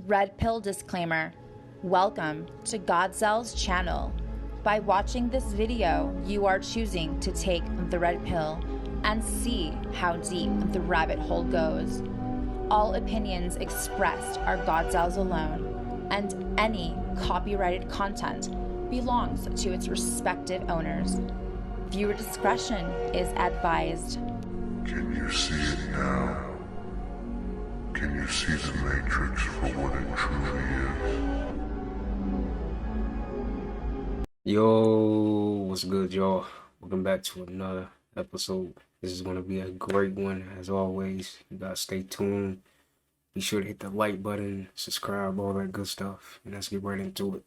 Red pill disclaimer. Welcome to Gawdzell's channel. By watching this video, you are choosing to take the red pill and see how deep the rabbit hole goes. All opinions expressed are Gawdzell's alone, and any copyrighted content belongs to its respective owners. Viewer discretion is advised. Can you see it now? Can you see the Matrix for what it truly is? Yo, what's good, y'all? Welcome back to another episode. This is going to be a great one, as always. You guys stay tuned. Be sure to hit the like button, subscribe, all that good stuff. And let's get right into it.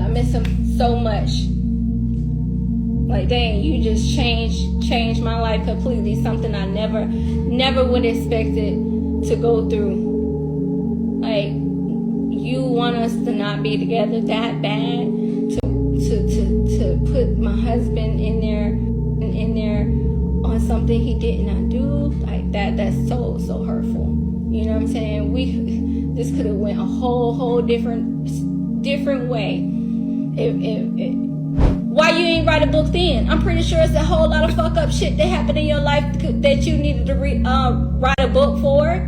I miss him so much. Like, dang, you just changed my life completely. Something I never would have expected to go through. Like, you want us to not be together that bad, to put my husband in there on something he did not do. Like that's so hurtful. You know what I'm saying? This could have went a whole different way. Why you ain't write a book then? I'm pretty sure it's a whole lot of fuck up shit that happened in your life that you needed to write a book for.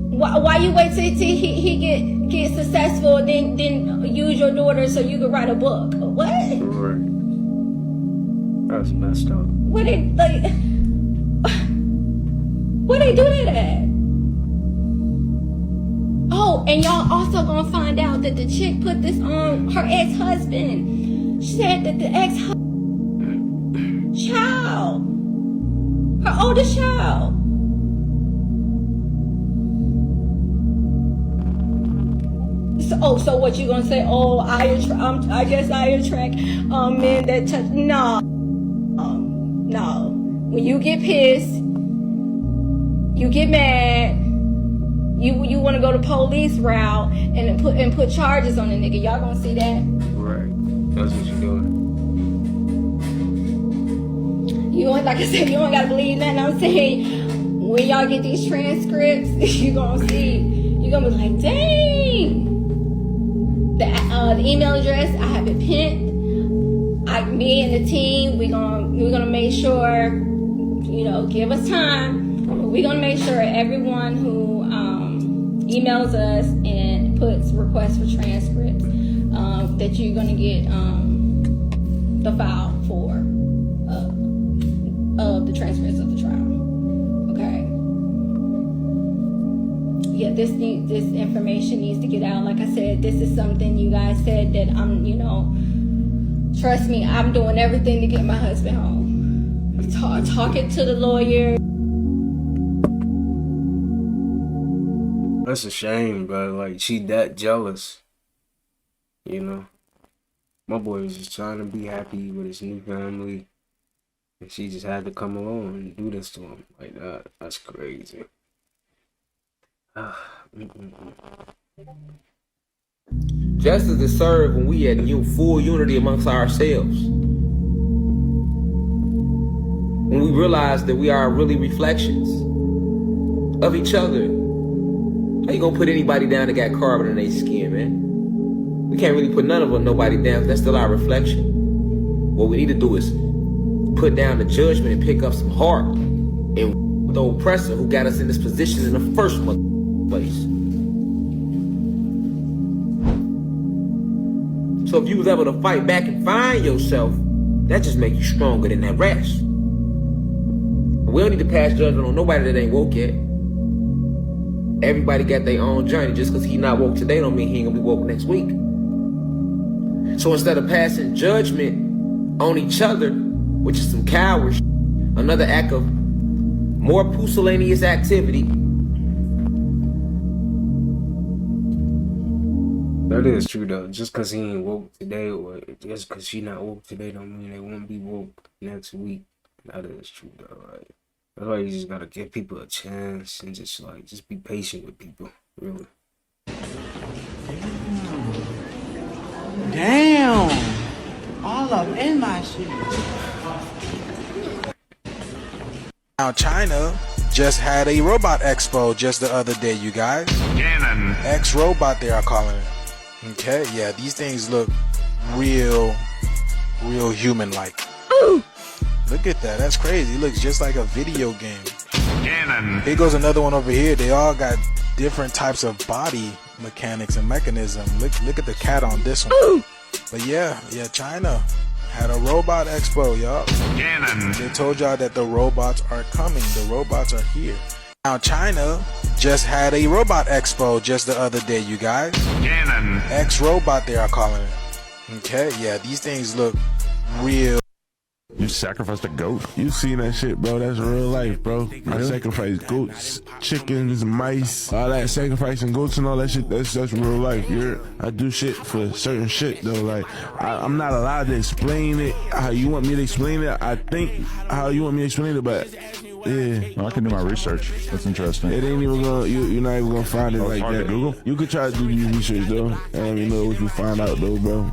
Why you wait till he get successful and then use your daughter so you can write a book? What? Right. That's messed up. Where they do that at? Oh, and y'all also gonna find out that the chick put this on her ex-husband. She said that the child, her oldest child. So what you gonna say? Oh, I guess I attract men that touch. No. When you get pissed, you get mad. You want to go the police route and put charges on the nigga. Y'all gonna see that? Right. That's what you're doing. You don't, like I said, you don't gotta believe nothing I'm saying. When y'all get these transcripts, you gonna see. You're gonna be like, dang. The email address, I have it pinned. Me and the team, we're gonna make sure, give us time. We're gonna make sure everyone who emails us and puts requests for transcripts, that you're gonna get the file for of the transcripts of the trial. Okay. Yeah, this information needs to get out. Like I said, this is something you guys said that trust me, I'm doing everything to get my husband home. Talking to the lawyer. That's a shame, bro. Like, she that jealous. My boy was just trying to be happy with his new family. And she just had to come along and do this to him. Like, that's crazy. Justice is served when we had full unity amongst ourselves. When we realize that we are really reflections of each other. How you gonna put anybody down that got carbon in their skin, man? We can't really put nobody down, that's still our reflection. What we need to do is put down the judgment and pick up some heart and the oppressor who got us in this position in the first place. So if you was able to fight back and find yourself, that just make you stronger than that rest. We don't need to pass judgment on nobody that ain't woke yet. Everybody got their own journey. Just because he not woke today don't mean he ain't gonna be woke next week. So instead of passing judgment on each other, which is some coward shit, another act of more pusillanimous activity. That is true though. Just because he ain't woke today, or just because she not woke today, don't mean they won't be woke next week. That is true though, right? That's why you just gotta give people a chance and just be patient with people, really. Damn! All up in my shit. Now, China just had a robot expo just the other day, you guys. Cannon. X-robot, they are calling it. Okay, yeah, these things look real human-like. Look at that, that's crazy. It looks just like a video game. Cannon. Here goes another one over here. They all got different types of body mechanics and mechanism. Look at the cat on this one. But yeah, China had a robot expo, y'all. Cannon. They told y'all that the robots are coming. The robots are here. Now, China just had a robot expo just the other day, you guys. Cannon. X-robot, they are calling it. Okay, yeah, these things look real. You sacrificed a goat. You seen that shit, bro. That's real life, bro. I sacrifice goats, chickens, mice, all that sacrificing goats and all that shit. That's real life. I do shit for certain shit though. Like I'm not allowed to explain it how you want me to explain it. I think how you want me to explain it, but yeah. Well, I can do my research. That's interesting. It ain't even gonna. You're not even gonna find it like hard that. to Google. You could try to do your research though. I don't even know what you find out though, bro.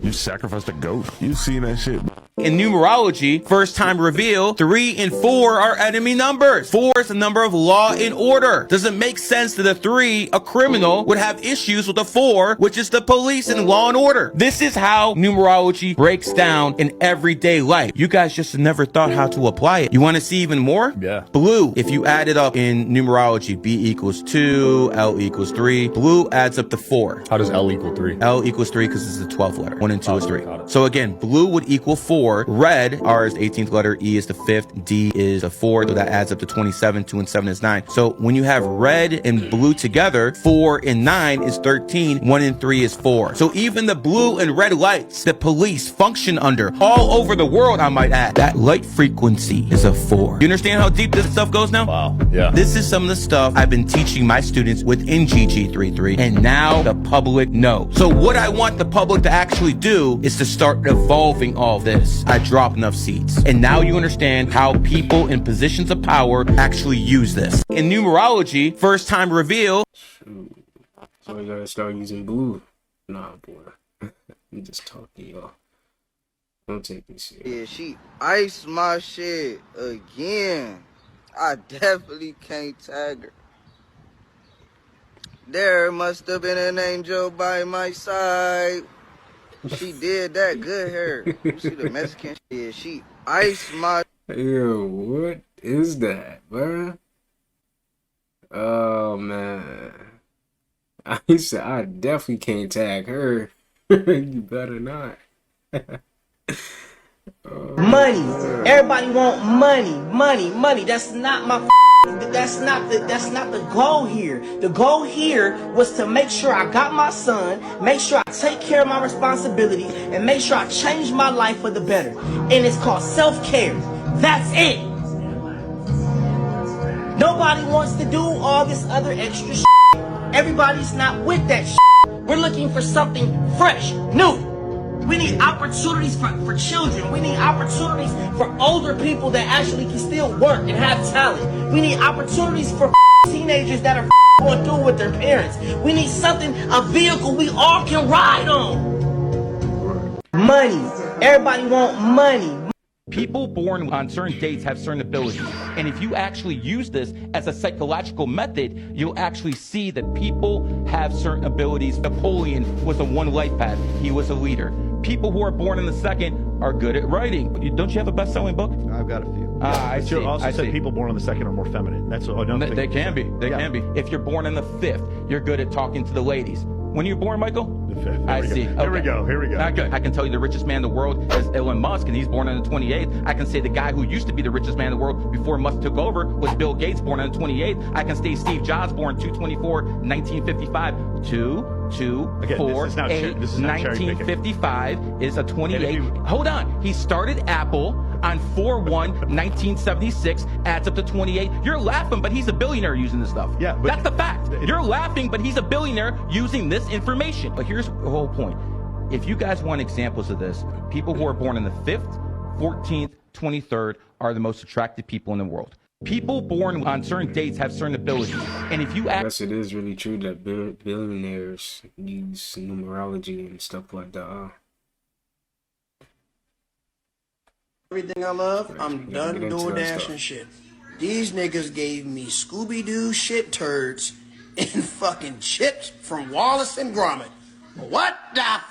You sacrificed a goat. You seen that shit. In numerology, first time reveal, 3 and 4 are enemy numbers. 4 is the number of law and order. Does it make sense that a 3, a criminal, would have issues with a 4, which is the police and law and order? This is how numerology breaks down in everyday life. You guys just never thought how to apply it. You want to see even more? Yeah. Blue, if you add it up in numerology, B equals 2, L equals 3. Blue adds up to 4. How does L equal 3? L equals 3 because it's the 12th letter. 1 and 2 is 3. So again, blue would equal 4. Red, R is the 18th letter, E is the 5th, D is a 4. So that adds up to 27. 2 and 7 is 9. So when you have red and blue together, 4 and 9 is 13. 1 and 3 is 4. So even the blue and red lights that police function under all over the world, I might add, that light frequency is a 4. You understand how deep this stuff goes now? Wow. Yeah. This is some of the stuff I've been teaching my students within GG33, and now the public knows. So what I want the public to actually do is to start evolving all this. I drop enough seeds. And now you understand how people in positions of power actually use this. In numerology, first time reveal. So you gotta start using blue. Nah, boy. I'm just talking, y'all. Don't take this shit. Yeah, she iced my shit again. I definitely can't tag her. There must have been an angel by my side. She did that good hair. You see the Mexican? Yeah, she iced my. Yo, what is that, bruh? Oh, man. I said I definitely can't tag her. You better not. Money. Everybody want money. That's not my. That's not the goal here. The goal here was to make sure I got my son, make sure I take care of my responsibilities, and make sure I change my life for the better. And it's called self-care. That's it. Nobody wants to do all this other extra shit. Everybody's not with that shit. We're looking for something fresh, new. We need opportunities for children. We need opportunities for older people that actually can still work and have talent. We need opportunities for teenagers that are going through with their parents. We need something, a vehicle we all can ride on. Money. Everybody want money. People born on certain dates have certain abilities. And if you actually use this as a psychological method, you'll actually see that people have certain abilities. Napoleon was a one life path. He was a leader. People who are born in the second are good at writing. Don't you have a best-selling book? I've got a few. I see. You also said people born in the second are more feminine. That's what I don't think. They can be. They can be. If you're born in the 5th, you're good at talking to the ladies. When you were born, Michael? The 5th. I see. Here we go. Not good. I can tell you the richest man in the world is Elon Musk, and he's born on the 28th. I can say the guy who used to be the richest man in the world before Musk took over was Bill Gates, born on the 28th. I can say Steve Jobs, born 2/24/1955. 1955 is a 28. Hold on. He started Apple on 4/1/1976, adds up to 28. You're laughing, but he's a billionaire using this stuff. Yeah, but that's the fact. You're laughing, but he's a billionaire using this information. But here's the whole point. If you guys want examples of this, people who are born in the 5th, 14th, 23rd are the most attractive people in the world. People born on certain dates have certain abilities. And if you I guess it is really true that billionaires use numerology and stuff like that. Everything I love, I'm done doing dash and shit. These niggas gave me Scooby-Doo shit turds and fucking chips from Wallace and Gromit. What the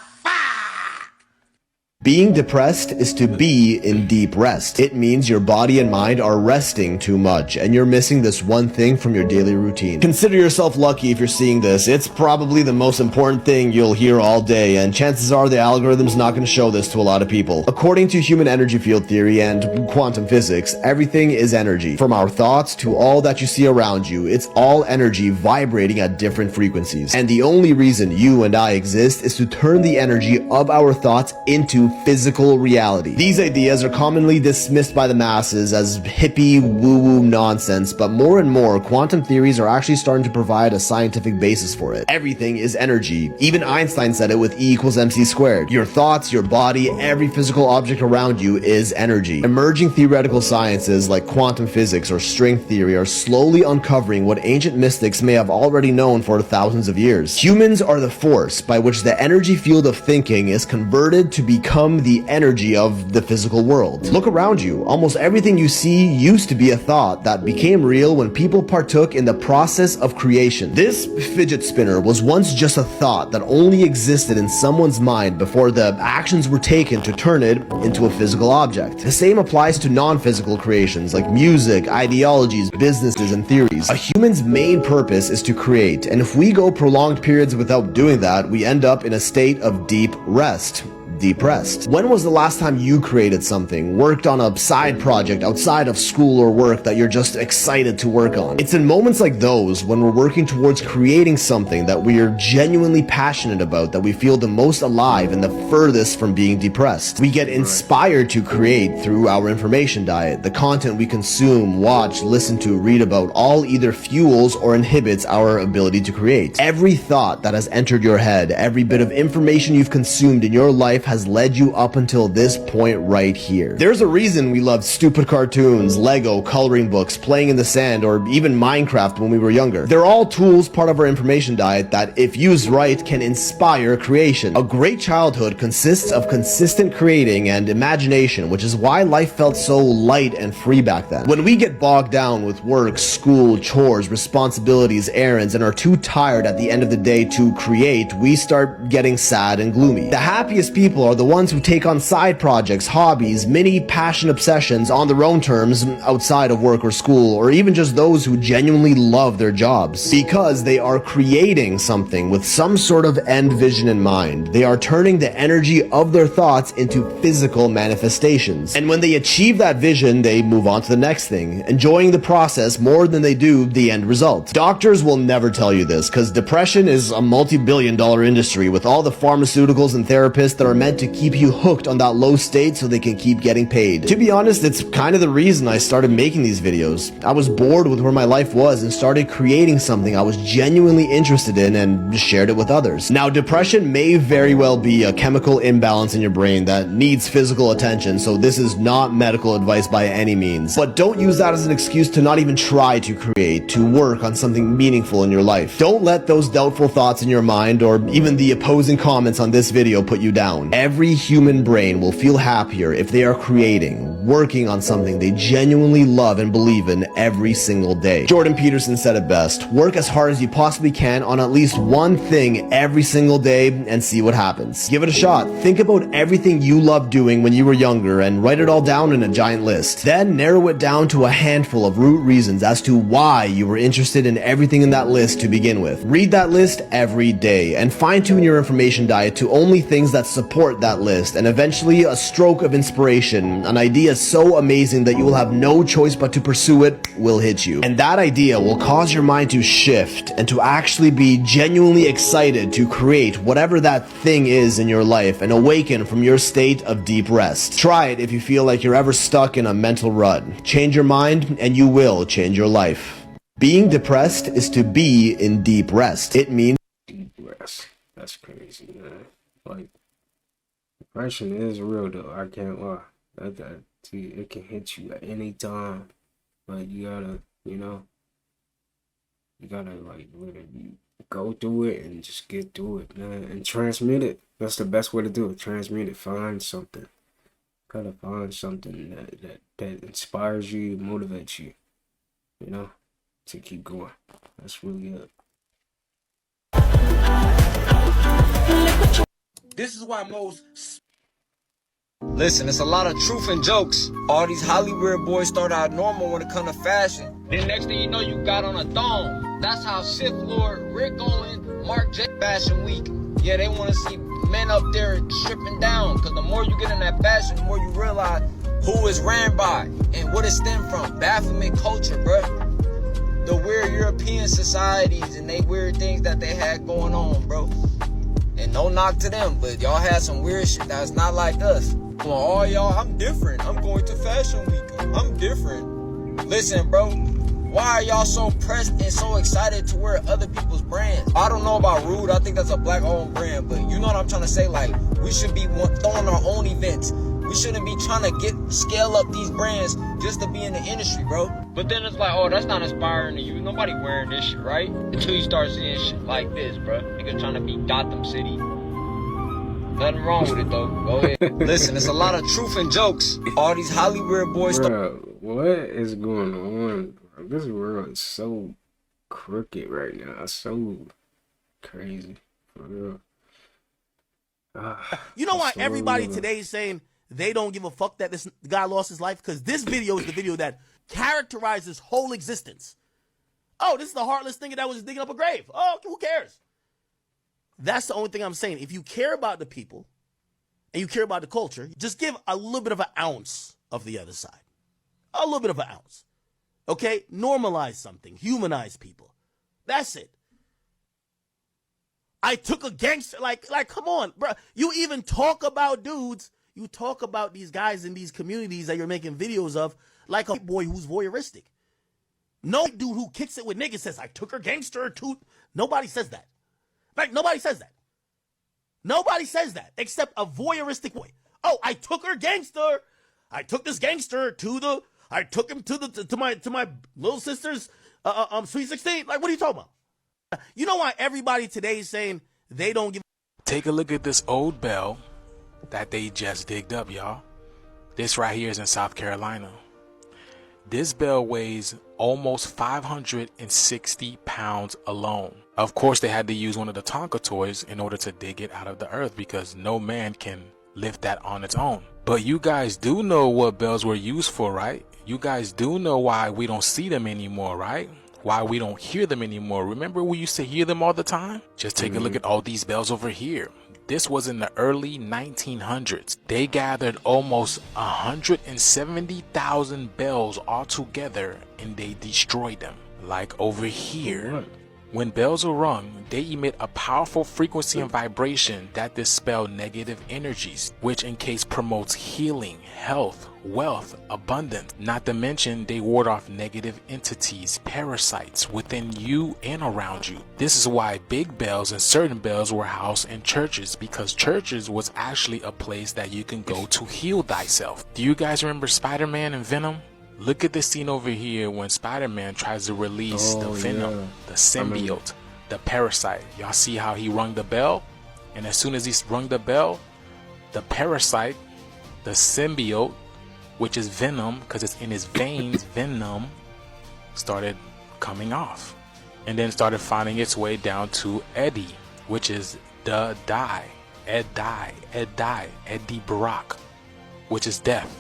Being depressed is to be in deep rest. It means your body and mind are resting too much, and you're missing this one thing from your daily routine. Consider yourself lucky if you're seeing this. It's probably the most important thing you'll hear all day, and chances are the algorithm's not going to show this to a lot of people. According to human energy field theory and quantum physics, everything is energy. From our thoughts to all that you see around you, it's all energy vibrating at different frequencies. And the only reason you and I exist is to turn the energy of our thoughts into physical reality. These ideas are commonly dismissed by the masses as hippie woo-woo nonsense, but more and more quantum theories are actually starting to provide a scientific basis for it. Everything is energy. Even Einstein said it with E equals MC squared. Your thoughts, your body, every physical object around you is energy. Emerging theoretical sciences like quantum physics or string theory are slowly uncovering what ancient mystics may have already known for thousands of years. Humans are the force by which the energy field of thinking is converted to become the energy of the physical world. Look around you. Almost everything you see used to be a thought that became real when people partook in the process of creation. This fidget spinner was once just a thought that only existed in someone's mind before the actions were taken to turn it into a physical object. The same applies to non-physical creations like music, ideologies, businesses, and theories. A human's main purpose is to create, and if we go prolonged periods without doing that, we end up in a state of deep rest. Depressed. When was the last time you created something, worked on a side project outside of school or work that you're just excited to work on? It's in moments like those, when we're working towards creating something that we are genuinely passionate about, that we feel the most alive and the furthest from being depressed. We get inspired to create through our information diet. The content we consume, watch, listen to, read about, all either fuels or inhibits our ability to create. Every thought that has entered your head, every bit of information you've consumed in your life has led you up until this point right here. There's a reason we loved stupid cartoons, Lego, coloring books, playing in the sand, or even Minecraft when we were younger. They're all tools, part of our information diet, that if used right can inspire creation. A great childhood consists of consistent creating and imagination, which is why life felt so light and free back then. When we get bogged down with work, school, chores, responsibilities, errands, and are too tired at the end of the day to create, we start getting sad and gloomy. The happiest people are the ones who take on side projects, hobbies, mini passion obsessions on their own terms outside of work or school, or even just those who genuinely love their jobs. Because they are creating something with some sort of end vision in mind. They are turning the energy of their thoughts into physical manifestations. And when they achieve that vision, they move on to the next thing, enjoying the process more than they do the end result. Doctors will never tell you this, because depression is a multi-billion-dollar industry with all the pharmaceuticals and therapists that are meant to keep you hooked on that low state so they can keep getting paid. To be honest, it's kind of the reason I started making these videos. I was bored with where my life was and started creating something I was genuinely interested in and shared it with others. Now, depression may very well be a chemical imbalance in your brain that needs physical attention, so this is not medical advice by any means. But don't use that as an excuse to not even try to create, to work on something meaningful in your life. Don't let those doubtful thoughts in your mind or even the opposing comments on this video put you down. Every human brain will feel happier if they are creating, working on something they genuinely love and believe in every single day. Jordan Peterson said it best: work as hard as you possibly can on at least one thing every single day and see what happens. Give it a shot. Think about everything you loved doing when you were younger and write it all down in a giant list. Then narrow it down to a handful of root reasons as to why you were interested in everything in that list to begin with. Read that list every day and fine-tune your information diet to only things that support that list, and eventually a stroke of inspiration, an idea so amazing that you will have no choice but to pursue it, will hit you. And that idea will cause your mind to shift and to actually be genuinely excited to create whatever that thing is in your life and awaken from your state of deep rest. Try it if you feel like you're ever stuck in a mental rut. Change your mind and you will change your life. Being depressed is to be in deep rest. It means deep rest. That's crazy, man. Like, depression is real though. I can't lie. It can hit you at any time. But you gotta, like literally go through it and just get through it, man, and transmit it. That's the best way to do it. Transmit it. Find something. Gotta find something that inspires you, motivates you. you know, to keep going. That's really it. This is why most... Listen, it's a lot of truth and jokes. All these Hollywood boys start out normal when it comes to fashion. Then next thing you know, you got on a thong. That's how Sith Lord, Rick Owens, Mark J. Fashion Week. Yeah, they want to see men up there stripping down. Because the more you get in that fashion, the more you realize who is ran by and what it stemmed from. Baphomet culture, bruh. The weird European societies and they weird things that they had going on, bro. And no knock to them, but y'all had some weird shit that's not like us. Well, all y'all, I'm different. I'm going to Fashion Week. I'm different. Listen, bro. Why are y'all so pressed and so excited to wear other people's brands? I don't know about Rude. I think that's a black-owned brand, but you know what I'm trying to say? Like, we should be throwing our own events. We shouldn't be trying to scale up these brands just to be in the industry, bro. But then it's like, oh, that's not inspiring to you. Nobody wearing this shit, right? Until you start seeing shit like this, bro. Nigga trying to be Gotham City. Nothing wrong with it, though. Go ahead. Listen, it's a lot of truth and jokes. All these Hollywood boys... Bro, what is going on, bro? This world is so crooked right now. It's so crazy. For real. You know why everybody today is saying they don't give a fuck that this guy lost his life? Because this video is the video that characterizes his whole existence. Oh, this is the heartless nigga that was digging up a grave. Oh, who cares? That's the only thing I'm saying. If you care about the people and you care about the culture, just give a little bit of an ounce of the other side. A little bit of an ounce. Okay? Normalize something. Humanize people. That's it. I took a gangster. Like, come on, bro. You even talk about dudes. You talk about these guys in these communities that you're making videos of like a boy who's voyeuristic. No dude who kicks it with niggas says, I took her gangster to... Nobody says that. Like, nobody says that. Nobody says that except a voyeuristic boy. Oh, I took her gangster. I took this gangster I took him to my little sister's sweet 16. Like, what are you talking about? You know why everybody today is saying they don't give... Take a look at this old bell that they just digged up, y'all. This right here is in South Carolina. This bell weighs almost 560 pounds alone. Of course, they had to use one of the Tonka toys in order to dig it out of the earth because no man can lift that on its own. But you guys do know what bells were used for, right? You guys do know why we don't see them anymore, right? Why we don't hear them anymore. Remember we used to hear them all the time? Just take a look at all these bells over here. This was in the early 1900s. They gathered almost 170,000 bells all together and they destroyed them. Like over here. When bells are rung, they emit a powerful frequency and vibration that dispel negative energies, which in case promotes healing, health, wealth, abundance. Not to mention they ward off negative entities, parasites within you and around you. This is why big bells and certain bells were housed in churches, because churches was actually a place that you can go to heal thyself. Do you guys remember Spider-Man and Venom? Look at the scene over here when Spider-Man tries to release the Venom, the symbiote, the parasite. Y'all see how he rung the bell? And as soon as he rung the bell, the parasite, the symbiote, which is Venom, because it's in his veins, Venom, started coming off. And then started finding its way down to Eddie, which is the die, Eddie Brock, which is death.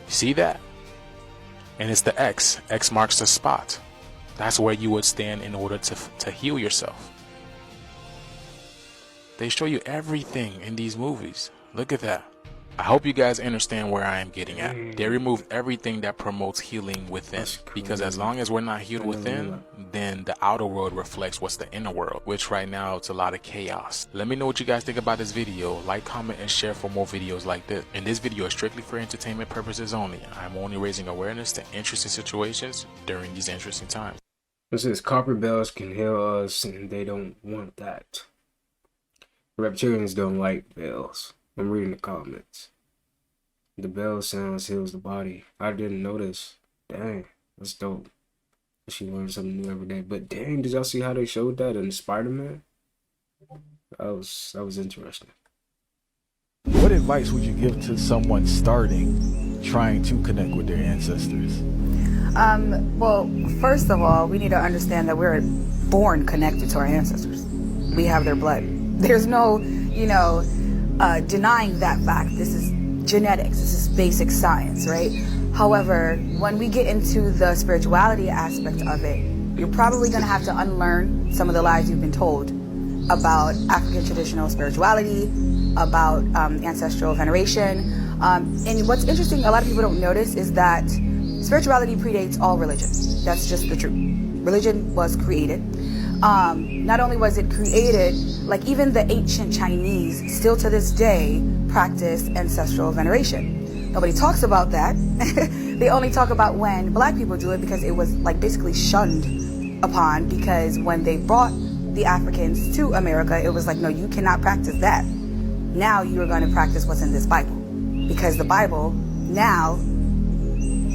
You see that? And it's the X. X marks the spot. That's where you would stand in order to heal yourself. They show you everything in these movies. Look at that. I hope you guys understand where I am getting at. They remove everything that promotes healing within. Because as long as we're not healed within, then the outer world reflects what's the inner world, which right now it's a lot of chaos. Let me know what you guys think about this video. Like, comment, and share for more videos like this. And this video is strictly for entertainment purposes only. I'm only raising awareness to interesting situations during these interesting times. It says copper bells can heal us, and they don't want that. Reptilians don't like bells. I'm reading the comments. The bell sounds heals the body. I didn't notice. Dang, that's dope. She learns something new every day. But dang, did y'all see how they showed that in Spider-Man? That was interesting. What advice would you give to someone starting, trying to connect with their ancestors? Well, first of all, we need to understand that we're born connected to our ancestors. We have their blood. There's no, denying that fact. This is genetics. This is basic science, right? However, when we get into the spirituality aspect of it, you're probably going to have to unlearn some of the lies you've been told about African traditional spirituality, about ancestral veneration. And what's interesting, a lot of people don't notice, is that spirituality predates all religion. That's just the truth. Religion was created. Not only was it created, like even the ancient Chinese still to this day practice ancestral veneration. Nobody talks about that. They only talk about when black people do it, because it was like basically shunned upon, because when they brought the Africans to America, it was like, no, you cannot practice that. Now you're going to practice what's in this Bible, because the Bible now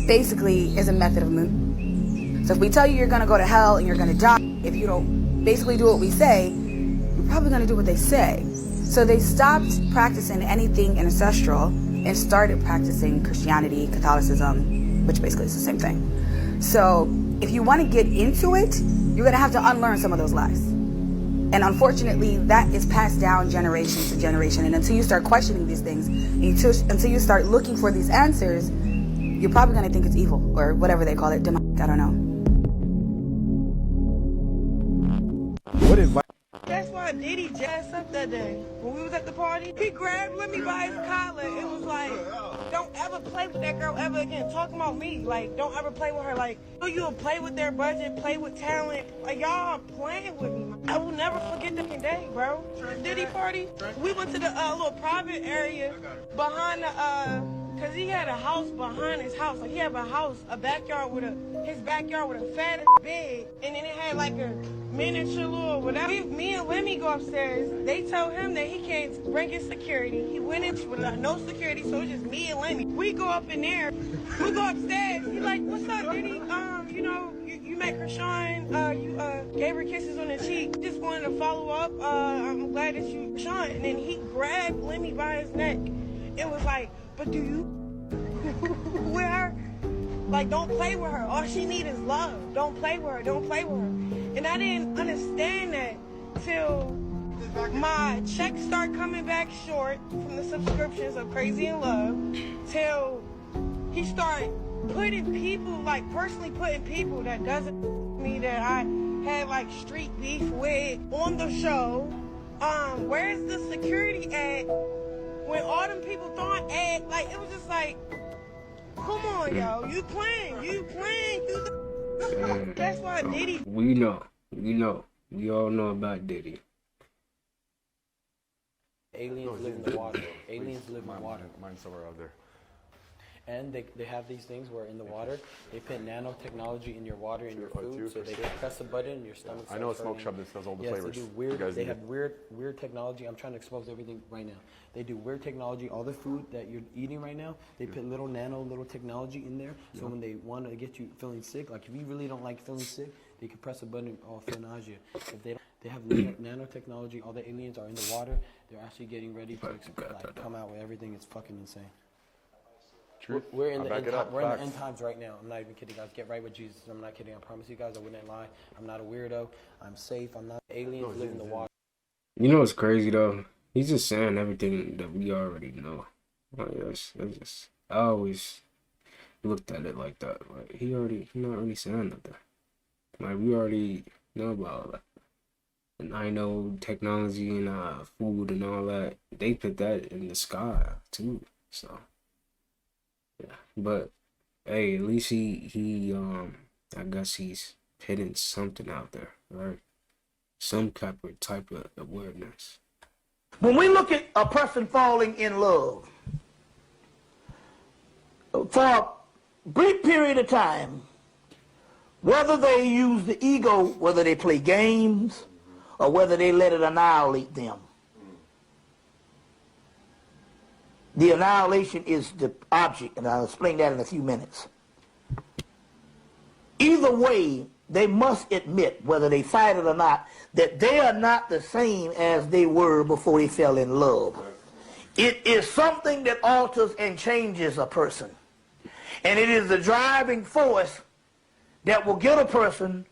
basically is a method of movement. So if we tell you you're going to go to hell and you're going to die, if you don't basically do what we say, you're probably going to do what they say. So they stopped practicing anything ancestral and started practicing Christianity, Catholicism, which basically is the same thing. So if you want to get into it, you're going to have to unlearn some of those lies. And unfortunately, that is passed down generation to generation. And until you start questioning these things, until you start looking for these answers, you're probably going to think it's evil, or whatever they call it, demonic, I don't know. What advice? That's why Diddy jazzed up that day. When we was at the party, he grabbed Lemmy by his collar and was like, don't ever play with that girl ever again. Talking about me, like, don't ever play with her. Like, oh, you'll play with their budget, play with talent. Like, y'all are playing with me. I will never forget that day, bro. Diddy party. We went to the little private area behind the, cause he had a house behind his house. Like, he had a backyard with his backyard with a fat bed, and then it had like a miniature little whatever. Me and Lemmy go upstairs. They told him that he can't bring his security. He went in with no security, so it's just me and Lemmy. We go up in there. We go upstairs. He's like, "What's up, Diddy? You met Krishan. You gave her kisses on the cheek. Just wanted to follow up. I'm glad that you Krishan." And then he grabbed Lemmy by his neck. It was like, "But do you with her? Like, don't play with her. All she needs is love. Don't play with her. Don't play with her." And I didn't understand that till my checks start coming back short from the subscriptions of Crazy in Love, till he started putting people, like personally putting people that doesn't me, that I had like street beef with on the show. Where's the security at when all them people thought at, like, it was just like, come on, yo, you playing, that's why Diddy. We all know about Diddy. Aliens live in the water. Aliens live in the water. Mine's somewhere out there. And they have these things where in the water, they put nanotechnology in your water and your food, so they can press a button and your stomach. I know a smoke shop that sells all the flavors. They do weird. They have weird technology. I'm trying to expose everything right now. They do weird technology. All the food that you're eating right now, they put little technology in there. So when they want to get you feeling sick, like if you really don't like feeling sick, they can press a button or feel nausea. If they have nanotechnology. All the aliens are in the water. They're actually getting ready to come out with everything. It's fucking insane. True. We're in the end times right now. I'm not even kidding, guys. Get right with Jesus. I'm not kidding. I promise you guys, I wouldn't lie. I'm not a weirdo. I'm safe. I'm not. Aliens live in the water. You know what's crazy though? He's just saying everything that we already know. Like, I always looked at it like that. Like, he's not really saying nothing. Like, we already know about that. And I know technology and food and all that. They put that in the sky too. So. Yeah, but hey, at least he I guess he's putting something out there, right? Some type of awareness. When we look at a person falling in love, for a brief period of time, whether they use the ego, whether they play games, or whether they let it annihilate them, the annihilation is the object, and I'll explain that in a few minutes. Either way, they must admit, whether they fight it or not, that they are not the same as they were before they fell in love. It is something that alters and changes a person. And it is the driving force that will get a person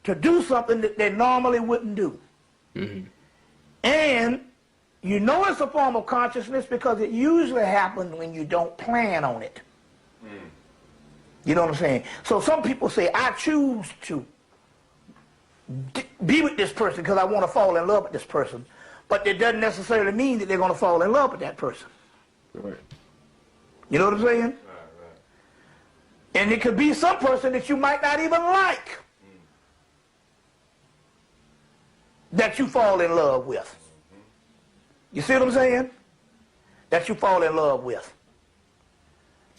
to do something that they normally wouldn't do. And you know it's a form of consciousness because it usually happens when you don't plan on it. You know what I'm saying? So some people say, I choose to be with this person because I want to fall in love with this person. But it doesn't necessarily mean that they're going to fall in love with that person. Right. You know what I'm saying? And it could be some person that you might not even like that you fall in love with. You see what I'm saying? That you fall in love with.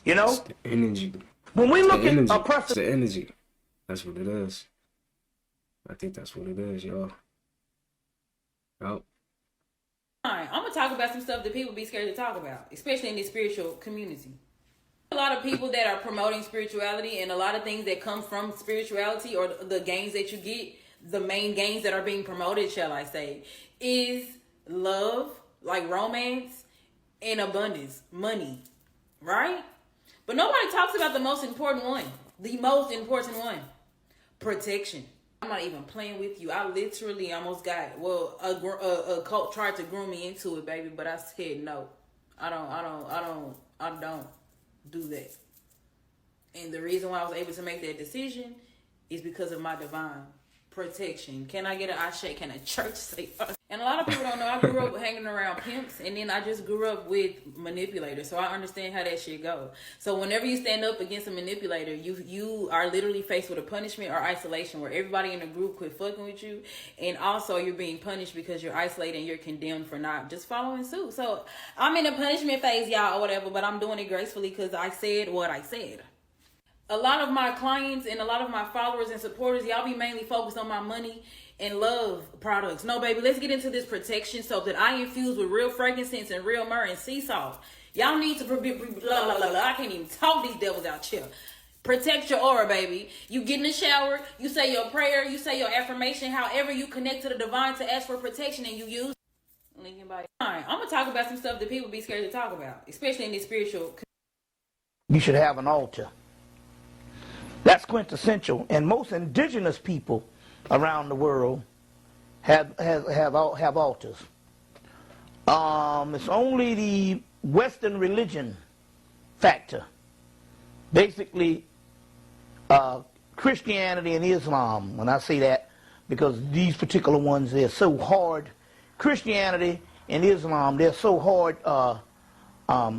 You know? It's the energy. When we look at energy. a person... It's the energy. That's what it is. I think that's what it is, y'all. Yep. Alright, I'm gonna talk about some stuff that people be scared to talk about, especially in the spiritual community. A lot of people that are promoting spirituality and a lot of things that come from spirituality or the gains that you get, the main gains that are being promoted, shall I say, is love, like romance, and abundance, money, right? But nobody talks about the most important one, protection. I'm not even playing with you. I literally almost got, a cult tried to groom me into it, baby, but I said no. I don't do that. And the reason why I was able to make that decision is because of my divine protection. Can I get an I shake? Can a church say? And a lot of people don't know I grew up hanging around pimps, and then I just grew up with manipulators, so I understand how that shit goes. So whenever you stand up against a manipulator, you are literally faced with a punishment or isolation where everybody in the group quit fucking with you, and also you're being punished because you're isolated and you're condemned for not just following suit. So I'm in a punishment phase, y'all, or whatever, but I'm doing it gracefully because I said what I said. A lot of my clients and a lot of my followers and supporters, y'all be mainly focused on my money and love products. No, baby, let's get into this protection soap that I infuse with real frankincense and real myrrh and sea salt. Y'all need to I can't even talk these devils out here. Protect your aura, baby. You get in the shower, you say your prayer, you say your affirmation, however you connect to the divine to ask for protection, and you use Lincoln body. Alright, I'm gonna talk about some stuff that people be scared to talk about, especially in the spiritual. You should have an altar. That's quintessential, and most indigenous people around the world have altars. It's only the Western religion factor, basically Christianity and Islam. When I say that, because these particular ones, they're so hard. Christianity and Islam, they're so hard on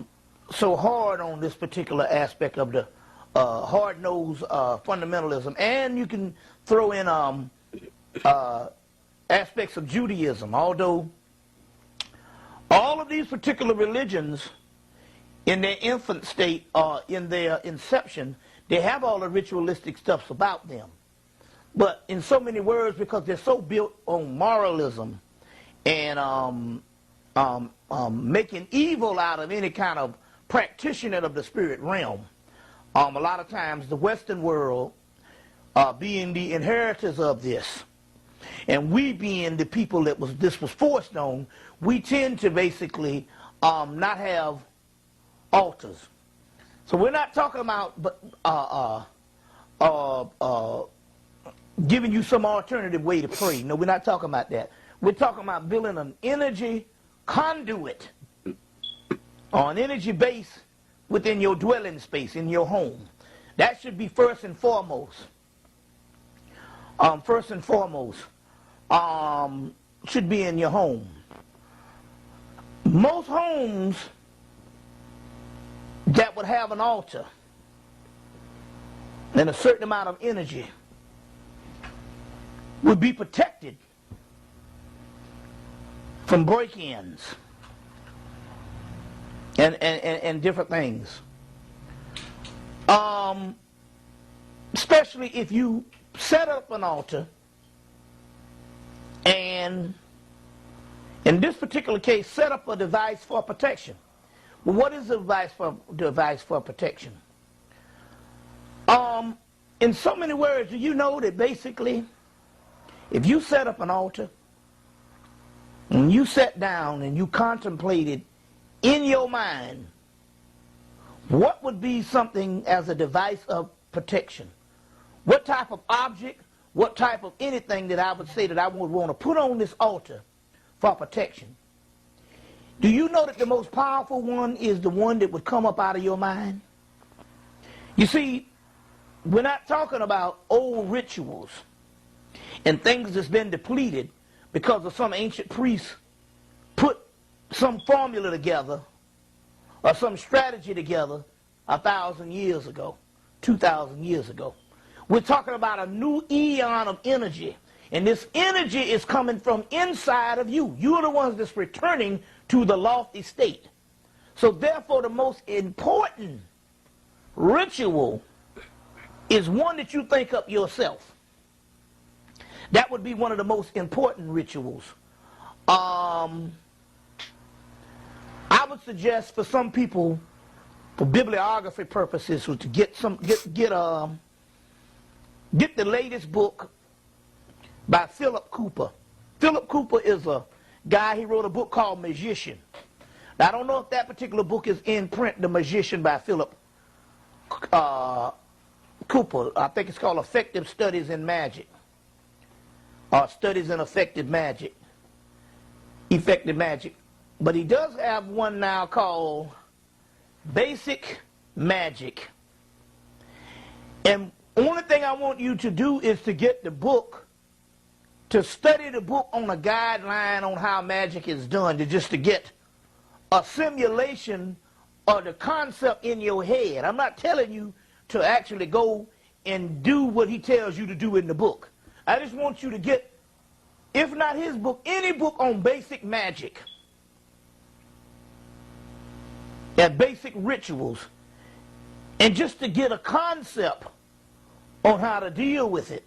this particular aspect of the hard-nosed fundamentalism, and you can throw in aspects of Judaism, although all of these particular religions in their infant state or in their inception, they have all the ritualistic stuff about them. But in so many words, because they're so built on moralism and making evil out of any kind of practitioner of the spirit realm, a lot of times the Western world being the inheritors of this, and we being the people that this was forced on, we tend to basically not have altars. So we're not talking about giving you some alternative way to pray. No, we're not talking about that. We're talking about building an energy conduit or an energy base within your dwelling space, in your home. That should be first and foremost. Should be in your home. Most homes that would have an altar and a certain amount of energy would be protected from break-ins and different things. Especially if you set up an altar, and in this particular case, set up a device for protection. Well, what is the device for protection? In so many words, do you know that basically, if you set up an altar, and you sat down and you contemplated in your mind, what would be something as a device of protection? what type of object, what type of anything that I would say that I would want to put on this altar for protection. Do you know that the most powerful one is the one that would come up out of your mind? You see, we're not talking about old rituals and things that's been depleted because of some ancient priest put some formula together or some strategy together 1,000 years ago, 2,000 years ago. We're talking about a new eon of energy, and this energy is coming from inside of you. You're the ones that's returning to the lofty state. So therefore, the most important ritual is one that you think up yourself. That would be one of the most important rituals. I would suggest for some people, for bibliography purposes, was to get the latest book by Philip Cooper. Philip Cooper is a guy, he wrote a book called Magician. Now, I don't know if that particular book is in print, The Magician by Philip Cooper. I think it's called Effective Studies in Magic, or Studies in Effective Magic. Effective Magic. But he does have one now called Basic Magic. And only thing I want you to do is to get the book, to study the book on a guideline on how magic is done, to get a simulation of the concept in your head. I'm not telling you to actually go and do what he tells you to do in the book. I just want you to get, if not his book, any book on basic magic and basic rituals, and just to get a concept on how to deal with it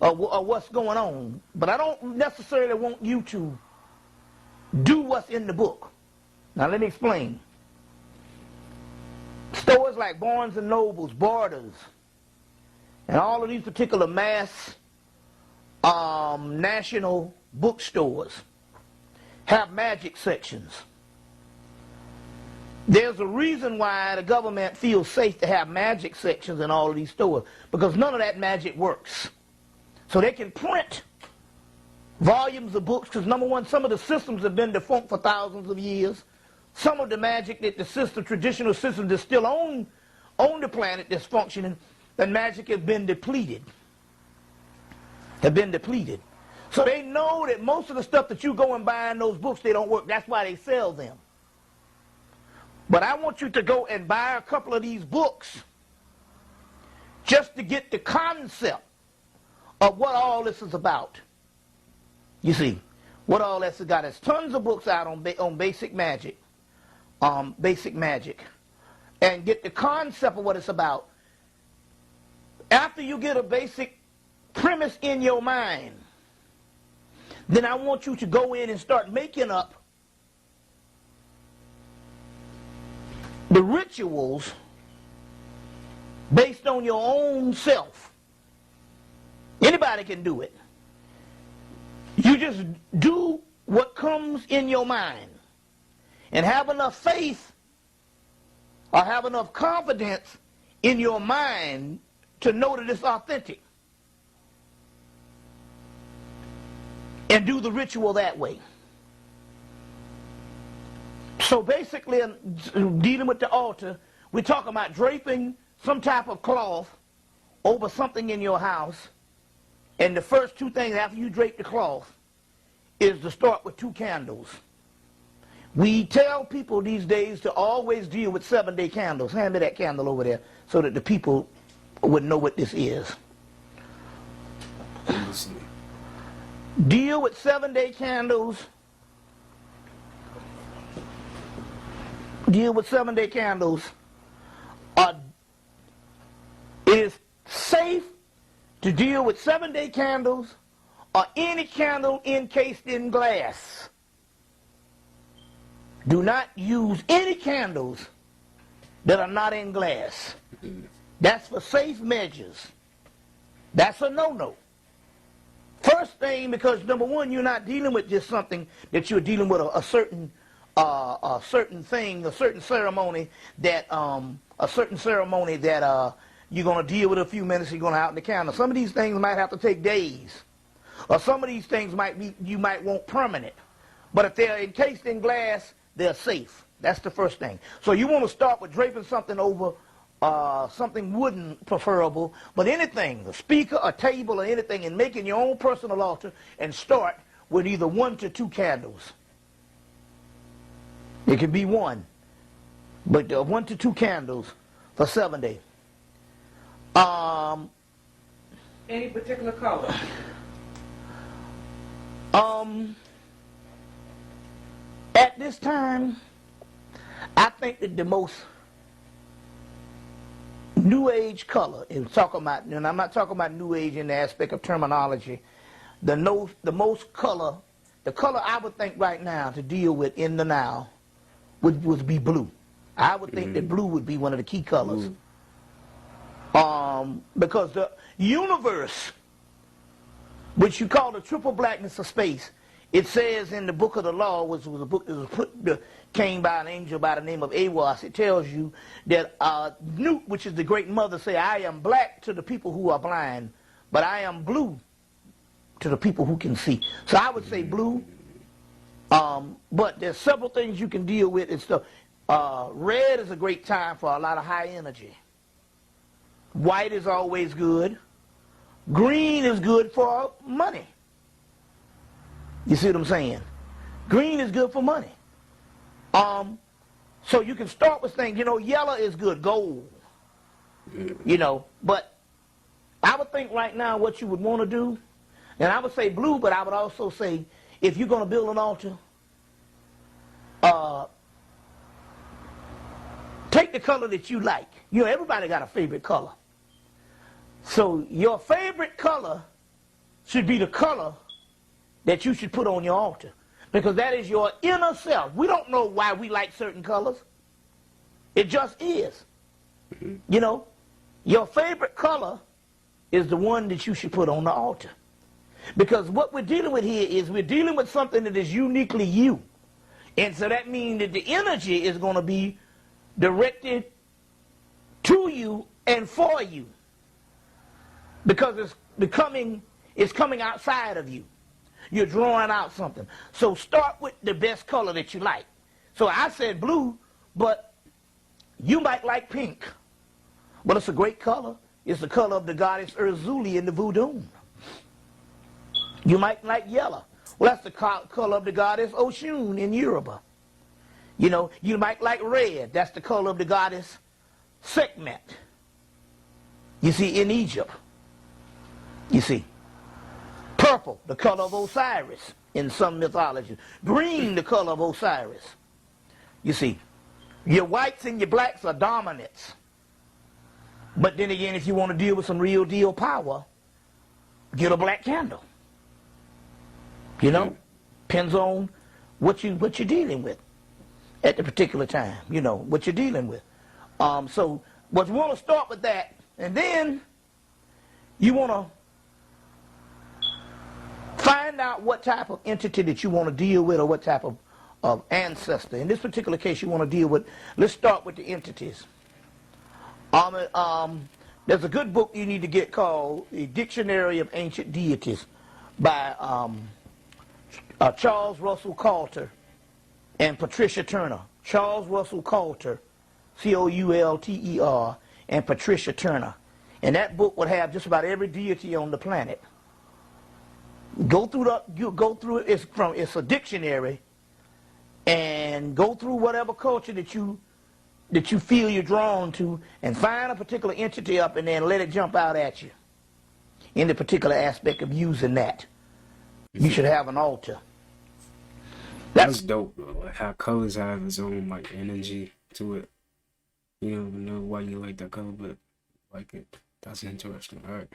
or what's going on. But I don't necessarily want you to do what's in the book. Now let me explain. Stores like Barnes and Nobles, Borders, and all of these particular mass national bookstores have magic sections. There's a reason why the government feels safe to have magic sections in all of these stores, because none of that magic works. So they can print volumes of books, because number one, some of the systems have been defunct for thousands of years. Some of the magic that the system, traditional systems that's still on the planet that's functioning, that magic has been depleted. So they know that most of the stuff that you go and buy in those books, they don't work. That's why they sell them. But I want you to go and buy a couple of these books just to get the concept of what all this is about. You see, what all this has got. There's tons of books out on basic magic. Basic magic. And get the concept of what it's about. After you get a basic premise in your mind, then I want you to go in and start making up the rituals based on your own self. Anybody can do it. You just do what comes in your mind and have enough faith or have enough confidence in your mind to know that it's authentic. And do the ritual that way. So basically, dealing with the altar, we're talking about draping some type of cloth over something in your house. And the first two things after you drape the cloth is to start with 2 candles. We tell people these days to always deal with 7-day candles. Hand me that candle over there so that the people would know what this is. Deal with 7-day candles. Deal with 7-day candles. It is safe to deal with 7-day candles or any candle encased in glass. Do not use any candles that are not in glass. That's for safe measures. That's a no-no. First thing, because number one, you're not dealing with just something that you're dealing with a certain thing, a certain ceremony that you're going to deal with it a few minutes, you're going to out in the counter. Some of these things might have to take days. Or some of these things you might want permanent. But if they're encased in glass, they're safe. That's the first thing. So you want to start with draping something over something wooden, preferable, but anything, a speaker, a table, or anything, and making your own personal altar, and start with either 1 to 2 candles. It could be 1, but 1 to 2 candles for 7 days. Any particular color? At this time, I think that the most New Age color, and I'm not talking about New Age in the aspect of terminology, the most color, the color I would think right now to deal with in the now would be blue. I would think that blue would be one of the key colors. Because the universe, which you call the triple blackness of space, it says in the book of the law, which was a book that came by an angel by the name of Awas, it tells you that Newt, which is the great mother, say, I am black to the people who are blind, but I am blue to the people who can see. So I would say blue, but there's several things you can deal with and stuff. Red is a great time for a lot of high energy. White is always good. Green is good for money. You see what I'm saying? Green is good for money. So you can start with things, yellow is good, gold. But I would think right now what you would want to do, and I would say blue, but I would also say if you're going to build an altar, take the color that you like. Everybody got a favorite color. So your favorite color should be the color that you should put on your altar, because that is your inner self. We don't know why we like certain colors. It just is. Your favorite color is the one that you should put on the altar, because what we're dealing with here is we're dealing with something that is uniquely you, and so that means that the energy is going to be directed to you and for you, because it's coming outside of you. You're drawing out something. So start with the best color that you like. So I said blue, but you might like pink. But it's a great color. It's the color of the goddess Urzuli in the voodoo. You might like yellow. Well, that's the color of the goddess Oshun in Yoruba. You might like red. That's the color of the goddess Sekhmet. You see, in Egypt. You see. Purple, the color of Osiris in some mythology. Green, the color of Osiris. You see, your whites and your blacks are dominants. But then again, if you want to deal with some real deal power, get a black candle. Depends on what you're dealing with at the particular time. What you're dealing with. So, what you want to start with that, and then you want to find out what type of entity that you want to deal with, or what type of ancestor. In this particular case, you want to deal with, let's start with the entities. There's a good book you need to get called The Dictionary of Ancient Deities by Charles Russell Coulter and Patricia Turner. Charles Russell Coulter, C-O-U-L-T-E-R, and Patricia Turner. And that book would have just about every deity on the planet. Go through it. It's a dictionary, and go through whatever culture that you feel you're drawn to, and find a particular entity up, and then let it jump out at you in the particular aspect of using that. You should have an altar. That's dope, bro. Like how colors have its own energy to it. You don't even know why you like that color, but like it. That's interesting. All right.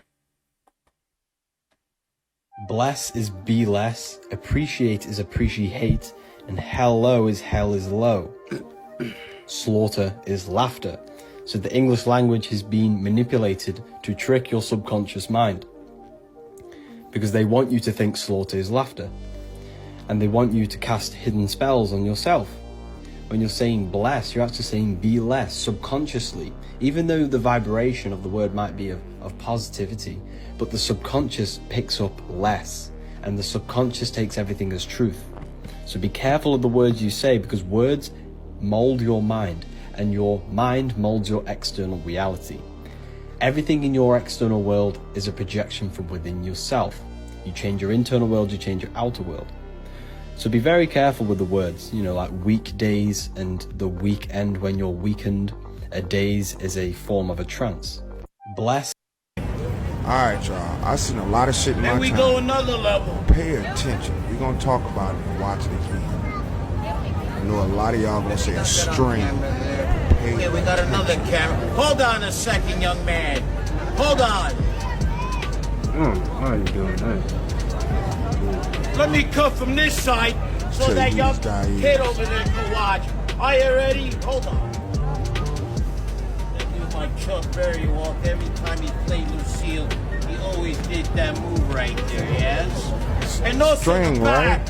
Bless is be less, appreciate is appreciate, and hello is hell is low. Slaughter is laughter. So the English language has been manipulated to trick your subconscious mind, because they want you to think slaughter is laughter, and they want you to cast hidden spells on yourself. When you're saying bless, you're actually saying be less subconsciously, even though the vibration of the word might be of positivity, but the subconscious picks up less, and the subconscious takes everything as truth. So be careful of the words you say, because words mold your mind, and your mind molds your external reality. Everything in your external world is a projection from within yourself. You change your internal world, you change your outer world. So be very careful with the words, like weekdays and the weekend when you're weakened. A daze is a form of a trance. Bless. Alright, y'all. I seen a lot of shit in my time. Then we go another level. Pay attention. We're gonna talk about it and watch it again. I know a lot of y'all gonna say a string. Okay, we got another camera. Hold on a second, young man. Hold on. Why are you doing that? Let me come from this side so that young kid over there can watch. Are you ready? Hold on. That dude like Chuck Berry walk every time he played Lucille. He always did that move right there, yes? And no string, right?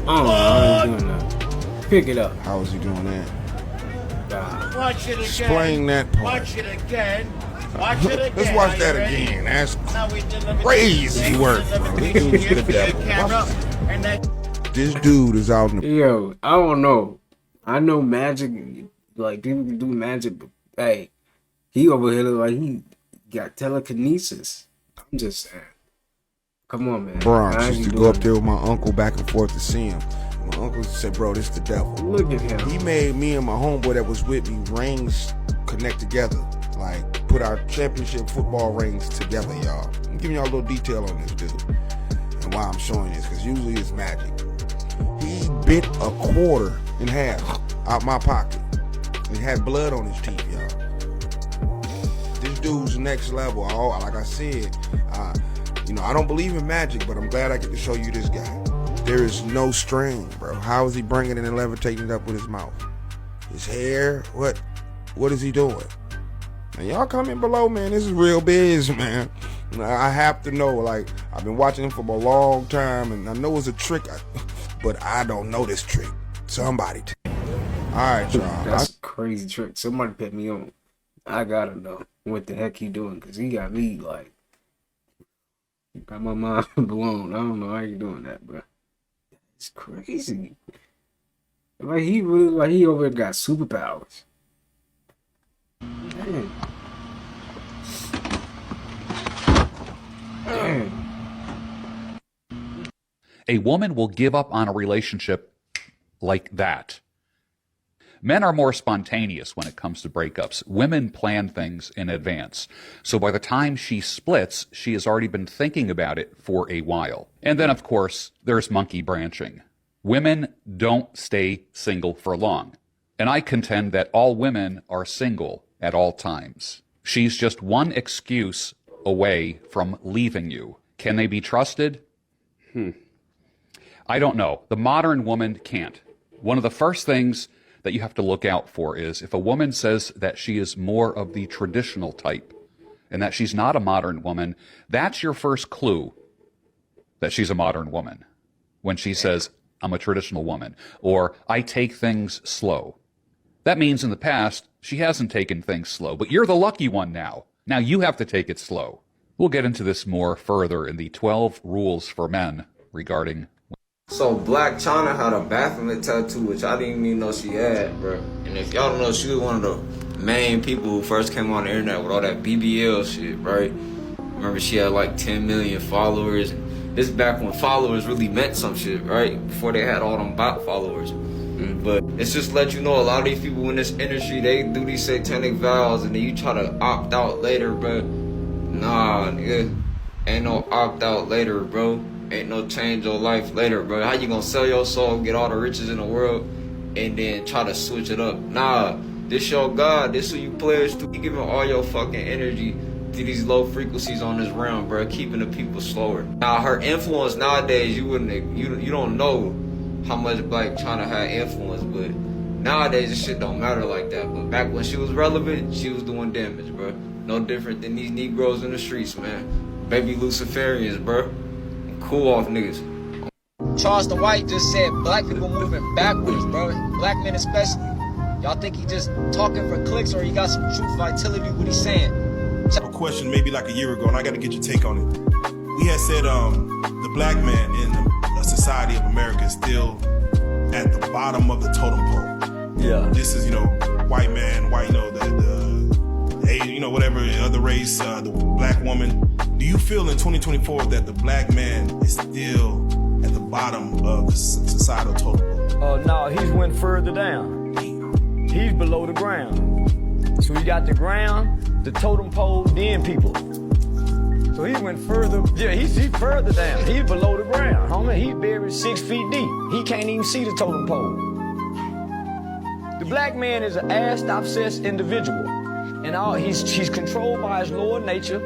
How are you doing that? Pick it up. How was he doing that? Watch it again. Explain that part. Watch it again. Watch it again. Let's watch that again. That's crazy work, bro. This dude is out in the... Yo, I don't know. I know magic, like people can do magic, but hey, he over here look like he got telekinesis. I'm just saying. Come on, man. Bro, I used to go up there with my uncle back and forth to see him. My uncle said, bro, this the devil. Look at him. He made me and my homeboy that was with me rings connect together. Like, put our championship football rings together, y'all. I'm giving y'all a little detail on this dude. And why I'm showing this, because usually it's magic. He bit a quarter in half out my pocket. He had blood on his teeth, y'all. This dude's next level. Like I said, I don't believe in magic, but I'm glad I get to show you this guy. There is no string, bro. How is he bringing it and levitating it up with his mouth? His hair? What is he doing? And y'all comment below, man. This is real biz, man. I have to know. Like, I've been watching him for a long time, and I know it's a trick, but I don't know this trick. Somebody. All right, y'all. That's a crazy trick. Somebody put me on. I gotta know what the heck he doing, because he got me, like, got my mind blown. I don't know how you doing that, bro. It's crazy. Like, he really, like, he over there got superpowers. Damn. Damn. A woman will give up on a relationship like that. Men are more spontaneous when it comes to breakups. Women plan things in advance. So by the time she splits, she has already been thinking about it for a while. And then, of course, there's monkey branching. Women don't stay single for long. And I contend that all women are single at all times. She's just one excuse away from leaving you. Can they be trusted? I don't know. The modern woman can't. One of the first things that you have to look out for is if a woman says that she is more of the traditional type and that she's not a modern woman, that's your first clue that she's a modern woman. When she says, I'm a traditional woman, or I take things slow. That means in the past, she hasn't taken things slow, but you're the lucky one now. Now you have to take it slow. We'll get into this more further in the 12 rules for men regarding. So Black China had a Baphomet tattoo, which I didn't even know she had, bro. And if y'all don't know, she was one of the main people who first came on the internet with all that BBL shit, right? Remember, she had like 10 million followers. This back when followers really meant some shit, right? Before they had all them bot followers. But it's just let you know, a lot of these people in this industry, they do these satanic vows and then you try to opt out later, bro. Nah, nigga. Ain't no opt out later, bro. Ain't no change your life later, bro. How you gonna sell your soul, get all the riches in the world, and then try to switch it up? Nah, this your God. This who you pledge to. You giving all your fucking energy to these low frequencies on this realm, bro. Keeping the people slower. Now, her influence nowadays, you don't know how much Black China had influence, but nowadays this shit don't matter like that. But back when she was relevant, she was doing damage, bro. No different than these Negroes in the streets, man. Baby Luciferians, bro. Cool off niggas. Charles the White just said black people moving backwards, bro. Black men especially. Y'all think he just talking for clicks or he got some truth vitality what he's saying? A question maybe like a year ago, and I got to get your take on it. We had said the black man in the society of America is still at the bottom of the totem pole. Yeah. This is, white man, white, whatever other race, the black woman. Do you feel in 2024 that the black man is still at the bottom of the societal totem pole? No, he's went further down. He's below the ground. So he got the ground, the totem pole, then people. So he went further, he's further down. He's below the ground, homie. He's buried 6 feet deep. He can't even see the totem pole. The black man is an ass-obsessed individual. And he's controlled by his lower nature.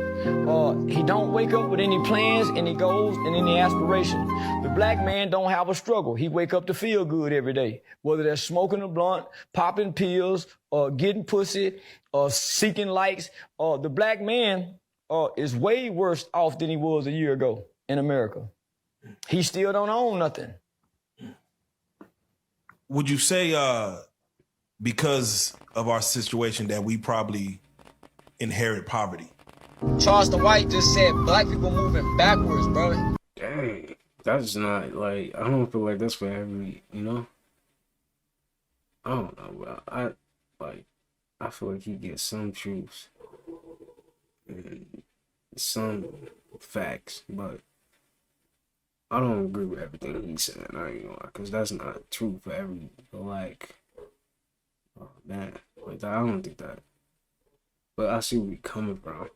He don't wake up with any plans, any goals, and any aspirations. The black man don't have a struggle. He wake up to feel good every day. Whether that's smoking a blunt, popping pills, or getting pussy, or seeking likes. The black man is way worse off than he was a year ago in America. He still don't own nothing. Would you say because of our situation that we probably inherit poverty? Charles the White just said black people moving backwards, bro. Dang, that's not like, I don't feel like that's for every, I don't know, bro. I feel like he gets some truths and some facts, but I don't agree with everything he's saying. I ain't gonna lie, because that's not true for every, oh man, I don't think that. But I see where you're coming from.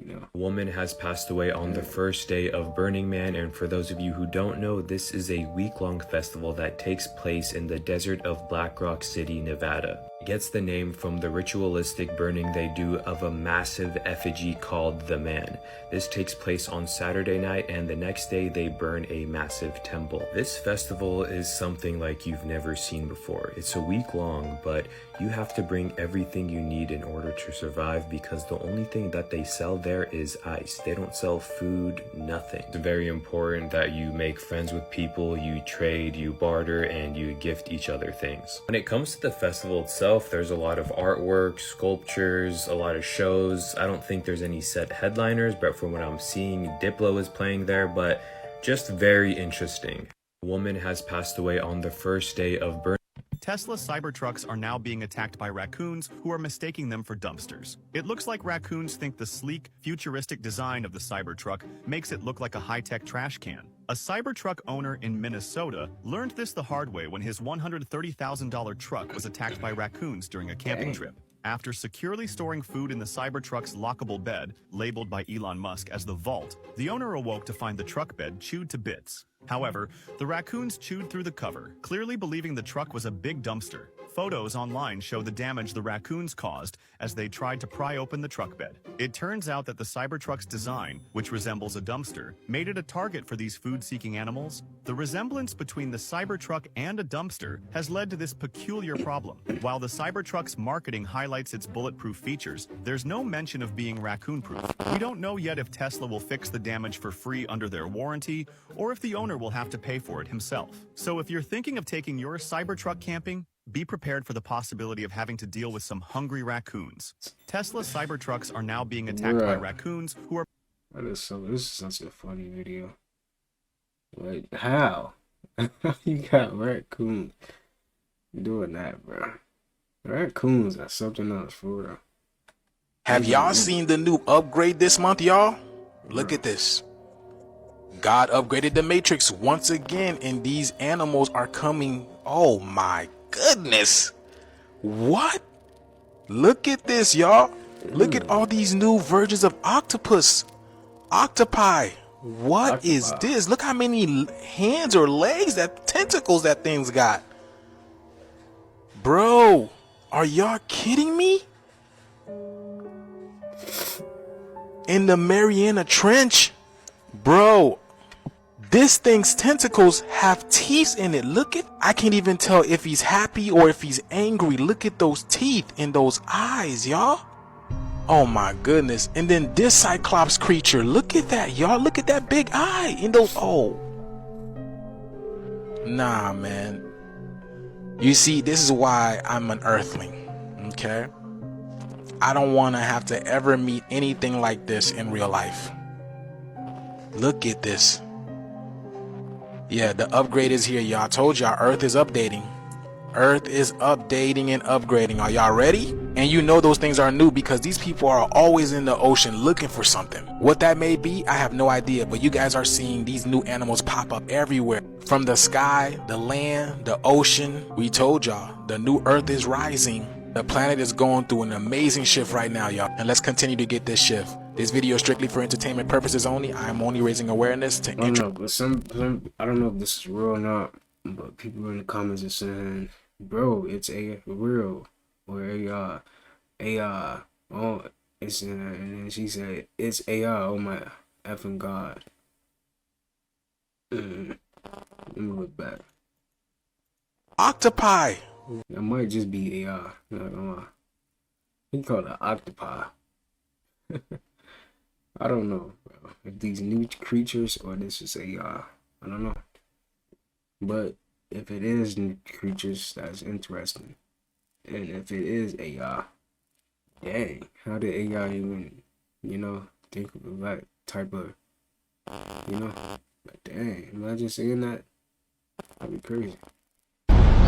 A woman has passed away on the first day of Burning Man, and for those of you who don't know, this is a week-long festival that takes place in the desert of Black Rock City, Nevada. It gets the name from the ritualistic burning they do of a massive effigy called the Man. This takes place on Saturday night, and the next day they burn a massive temple. This festival is something like you've never seen before. It's a week long, but you have to bring everything you need in order to survive, because the only thing that they sell there is ice. They don't sell food, nothing. It's very important that you make friends with people, you trade, you barter, and you gift each other things. When it comes to the festival itself, there's a lot of artwork, sculptures, a lot of shows. I don't think there's any set headliners, but from what I'm seeing, Diplo is playing there, but just very interesting. A woman has passed away on the first day of Burning. Tesla Cybertrucks are now being attacked by raccoons who are mistaking them for dumpsters. It looks like raccoons think the sleek, futuristic design of the Cybertruck makes it look like a high-tech trash can. A Cybertruck owner in Minnesota learned this the hard way when his $130,000 truck was attacked by raccoons during a camping trip. After securely storing food in the Cybertruck's lockable bed, labeled by Elon Musk as the Vault, the owner awoke to find the truck bed chewed to bits. However, the raccoons chewed through the cover, clearly believing the truck was a big dumpster. Photos online show the damage the raccoons caused as they tried to pry open the truck bed. It turns out that the Cybertruck's design, which resembles a dumpster, made it a target for these food-seeking animals. The resemblance between the Cybertruck and a dumpster has led to this peculiar problem. While the Cybertruck's marketing highlights its bulletproof features, there's no mention of being raccoon-proof. We don't know yet if Tesla will fix the damage for free under their warranty, or if the owner will have to pay for it himself. So if you're thinking of taking your Cybertruck camping, be prepared for the possibility of having to deal with some hungry raccoons. Tesla Cybertrucks are now being attacked by raccoons who are... This is such a funny video. Like, how? You got raccoons doing that, bro. Raccoons are something else, for real. Have y'all seen the new upgrade this month, y'all? Look at this. God upgraded the Matrix once again, and these animals are coming. Oh my goodness. What? Look at this, y'all. Look at all these new versions of octopus, octopi. What is this? Look how many hands or legs, that tentacles that thing's got. Bro, are y'all kidding me? In the Mariana Trench, bro, this thing's tentacles have teeth in it. Look at, I can't even tell if he's happy or if he's angry. Look at those teeth in those eyes, y'all. Oh my goodness. And then this Cyclops creature, look at that, y'all. Look at that big eye in those. Oh, Nah, man. You see, this is why I'm an earthling, okay? I don't want to have to ever meet anything like this in real life. Look at this. Yeah, the upgrade is here, y'all. I told y'all, Earth is updating. Earth is updating and upgrading. Are y'all ready? And you know those things are new because these people are always in the ocean looking for something. What that may be, I have no idea, but you guys are seeing these new animals pop up everywhere. From the sky, the land, the ocean. We told y'all, the new Earth is rising. The planet is going through an amazing shift right now, y'all. And let's continue to get this shift. This video is strictly for entertainment purposes only. I am only raising awareness to I don't know, but some I don't know if this is real or not, but people in the comments are saying, bro, it's a real or AI. Oh, it's and then she said it's AI. Oh my effing god. Let me look back. Octopi. That might just be AI. Not gonna lie. He called it octopi. I don't know, bro, if these new creatures or this is AI. I don't know. But if it is new creatures, that's interesting. And if it is AI, dang, how did AI even, think of that type of, like, dang, imagine seeing that. That'd be crazy.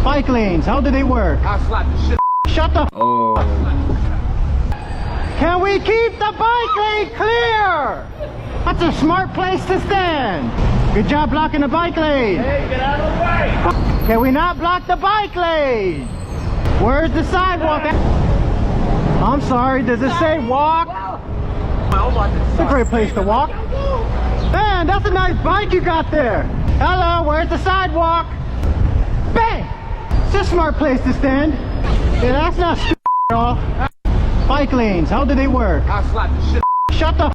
Bike lanes, how do they work? I'll slap the shit. Shut the Oh. Can we keep the bike lane clear? That's a smart place to stand. Good job blocking the bike lane. Hey, get out of the way. Can we not block the bike lane? Where's the sidewalk? I'm sorry, does it say walk? It's a great place to walk. Man, that's a nice bike you got there. Hello, where's the sidewalk? Bang! It's a smart place to stand. Yeah, that's not stupid at all. Bike lanes, how do they work? I'll slap the shit. Shut the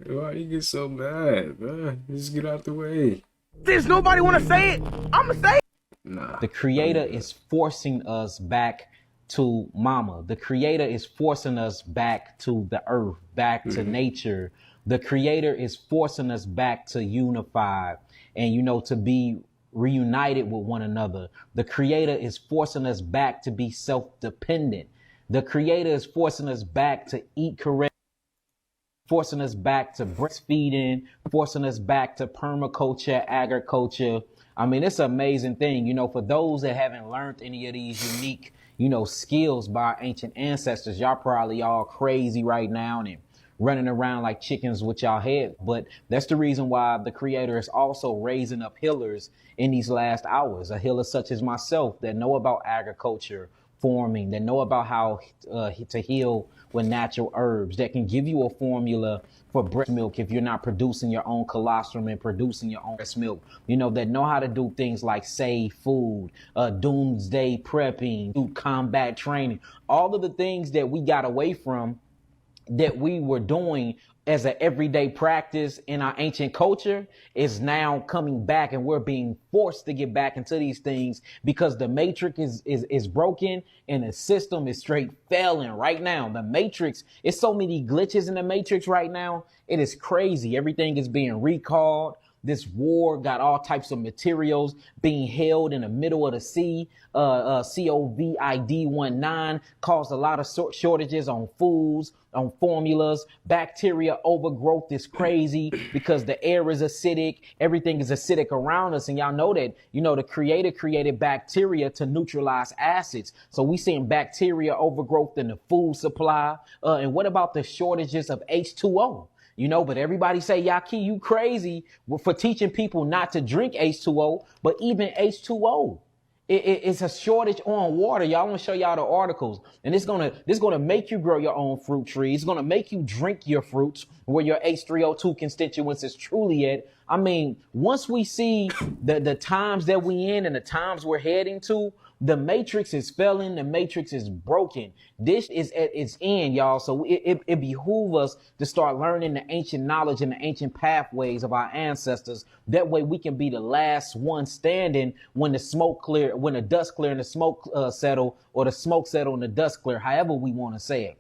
Why you get so mad, bro? Just get out the way. Does nobody want to say it? I'ma say it. Nah. The creator is forcing us back to mama. The creator is forcing us back to the earth, back to nature. The creator is forcing us back to unify and, to be reunited with one another. The creator is forcing us back to be self-dependent. The creator is forcing us back to eat correct, forcing us back to breastfeeding, forcing us back to permaculture, agriculture. I mean, it's an amazing thing, for those that haven't learned any of these unique, skills by our ancient ancestors. Y'all probably all crazy right now and running around like chickens with y'all head. But that's the reason why the creator is also raising up healers in these last hours. A healer such as myself that know about agriculture, farming, that know about how to heal with natural herbs, that can give you a formula for breast milk if you're not producing your own colostrum and producing your own breast milk, that know how to do things like save food, doomsday prepping, do combat training, all of the things that we got away from that we were doing as an everyday practice in our ancient culture is now coming back, and we're being forced to get back into these things because the matrix is broken and the system is straight failing right now. The matrix, it's so many glitches in the matrix right now. It is crazy. Everything is being recalled. This war got all types of materials being held in the middle of the sea. COVID-19 caused a lot of shortages on foods, on formulas. Bacteria overgrowth is crazy because the air is acidic. Everything is acidic around us. And y'all know that, the creator created bacteria to neutralize acids. So we seeing bacteria overgrowth in the food supply. And what about the shortages of H2O? But everybody say, Yaki, you crazy for teaching people not to drink H2O, but even H2O. It's a shortage on water. Y'all want to show y'all the articles, and it's gonna make you grow your own fruit trees. It's gonna make you drink your fruits where your H3O2 constituents is truly at. I mean, once we see the times that we in and the times we're heading to, the matrix is failing. The matrix is broken. This is at its end, y'all. So it behooves us to start learning the ancient knowledge and the ancient pathways of our ancestors. That way we can be the last one standing when the smoke clear, when the dust clear and the smoke settle, or the smoke settle and the dust clear, however we want to say it.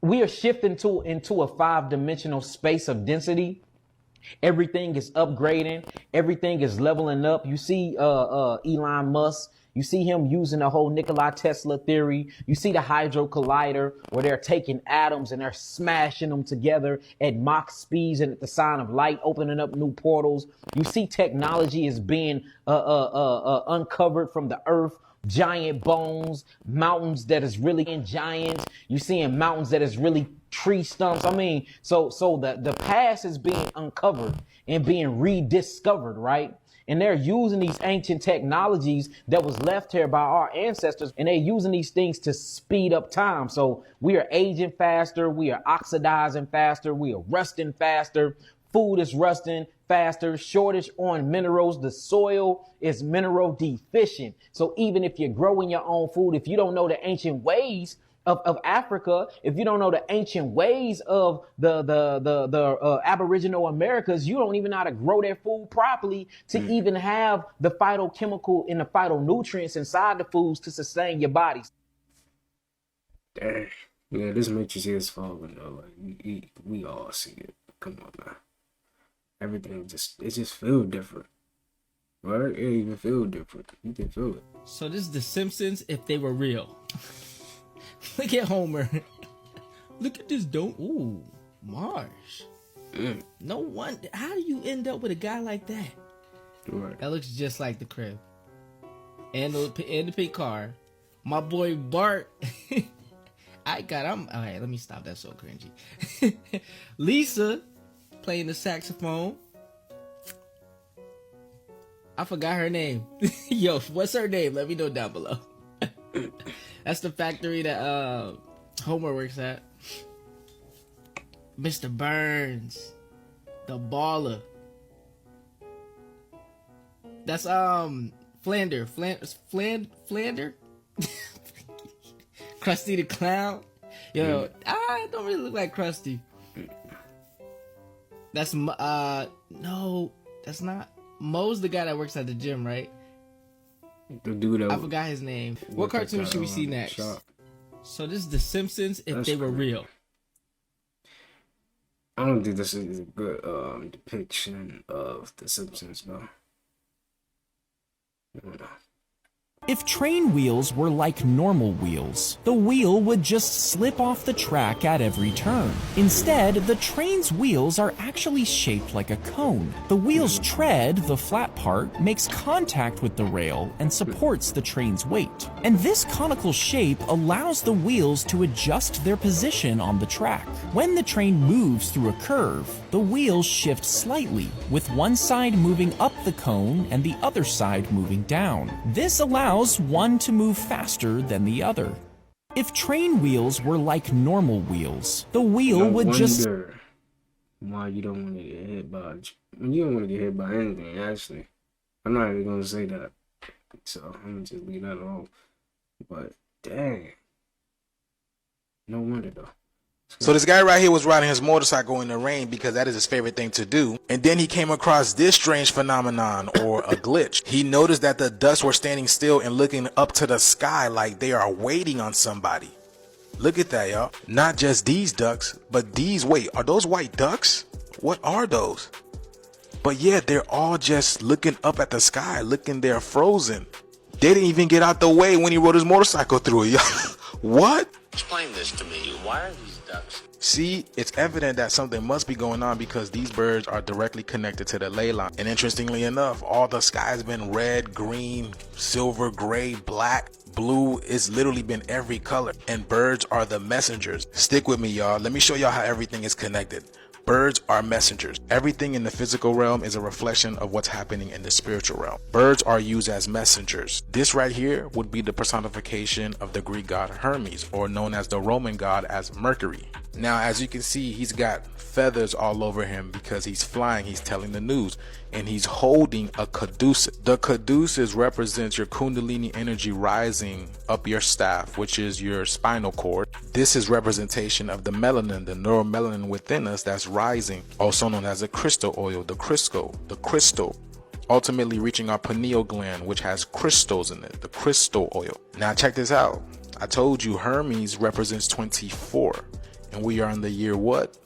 we are shifting into a 5-dimensional space of density. Everything is upgrading. Everything is leveling up. You see Elon Musk. You see him using the whole Nikola Tesla theory. You see the Hydro Collider where they're taking atoms and they're smashing them together at Mach speeds and at the sign of light, opening up new portals. You see technology is being uncovered from the earth. Giant bones, mountains that is really in giants. You seeing mountains that is really tree stumps. I mean, so the past is being uncovered and being rediscovered, right? And they're using these ancient technologies that was left here by our ancestors, and they're using these things to speed up time. So we are aging faster, we are oxidizing faster, we are rusting faster. Food is rusting faster, shortage on minerals. The soil is mineral deficient. So even if you're growing your own food, if you don't know the ancient ways of Africa, if you don't know the ancient ways of the Aboriginal Americas, you don't even know how to grow their food properly to even have the phytochemical and the phytonutrients inside the foods to sustain your bodies. Dang. Yeah, this matrix here is falling though. Like we all see it. Come on now. Everything just feel different. Right? It even feel different. You can feel it. So this is The Simpsons if they were real. Look at Homer. Look at this ooh, Marsh. No wonder. How do you end up with a guy like that? Right. That looks just like the crib. And the pink car. My boy Bart. Alright, let me stop. That's so cringy. Lisa playing the saxophone. I forgot her name. Yo, what's her name? Let me know down below. That's the factory that Homer works at. Mr. Burns, the baller. That's Flander. Krusty the Clown. Yo, I don't really look like Krusty. That's no, that's not. Mo's the guy that works at the gym, right? The dude that I forgot his name. What cartoon should we see next? Shop. So this is The Simpsons if they were real. I don't think this is a good depiction of The Simpsons, though. I don't know. If train wheels were like normal wheels, the wheel would just slip off the track at every turn. Instead, the train's wheels are actually shaped like a cone. The wheel's tread, the flat part, makes contact with the rail and supports the train's weight. And this conical shape allows the wheels to adjust their position on the track. When the train moves through a curve, the wheels shift slightly, with one side moving up the cone and the other side moving down. This allows one to move faster than the other. If train wheels were like normal wheels, the wheel would just... why you don't want to get hit by... You don't want to get hit by anything, actually. I'm not even going to say that. So, I'm going to just leave that alone. But, dang. No wonder, though. So this guy right here was riding his motorcycle in the rain because that is his favorite thing to do. And then he came across this strange phenomenon or a glitch. He noticed that the ducks were standing still and looking up to the sky like they are waiting on somebody. Look at that, y'all. Not just these ducks, but these. Wait, are those white ducks? What are those? But yeah, they're all just looking up at the sky, looking there frozen. They didn't even get out the way when he rode his motorcycle through it, y'all. What? Explain this to me. Why are these ducks? See, it's evident that something must be going on because these birds are directly connected to the ley line. And interestingly enough, all the sky has been red, green, silver, gray, black, blue. It's literally been every color. And birds are the messengers. Stick with me, y'all. Let me show y'all how everything is connected. Birds are messengers. Everything in the physical realm is a reflection of what's happening in the spiritual realm. Birds are used as messengers. This right here would be the personification of the Greek god Hermes, or known as the Roman god as Mercury. Now, as you can see, he's got feathers all over him because he's flying, he's telling the news, and he's holding a caduceus. The caduceus represents your kundalini energy rising up your staff, which is your spinal cord. This is representation of the melanin, the neuromelanin within us that's rising, also known as the crystal oil, the crystal, ultimately reaching our pineal gland, which has crystals in it, the crystal oil. Now check this out. I told you Hermes represents 24. And we are in the year what?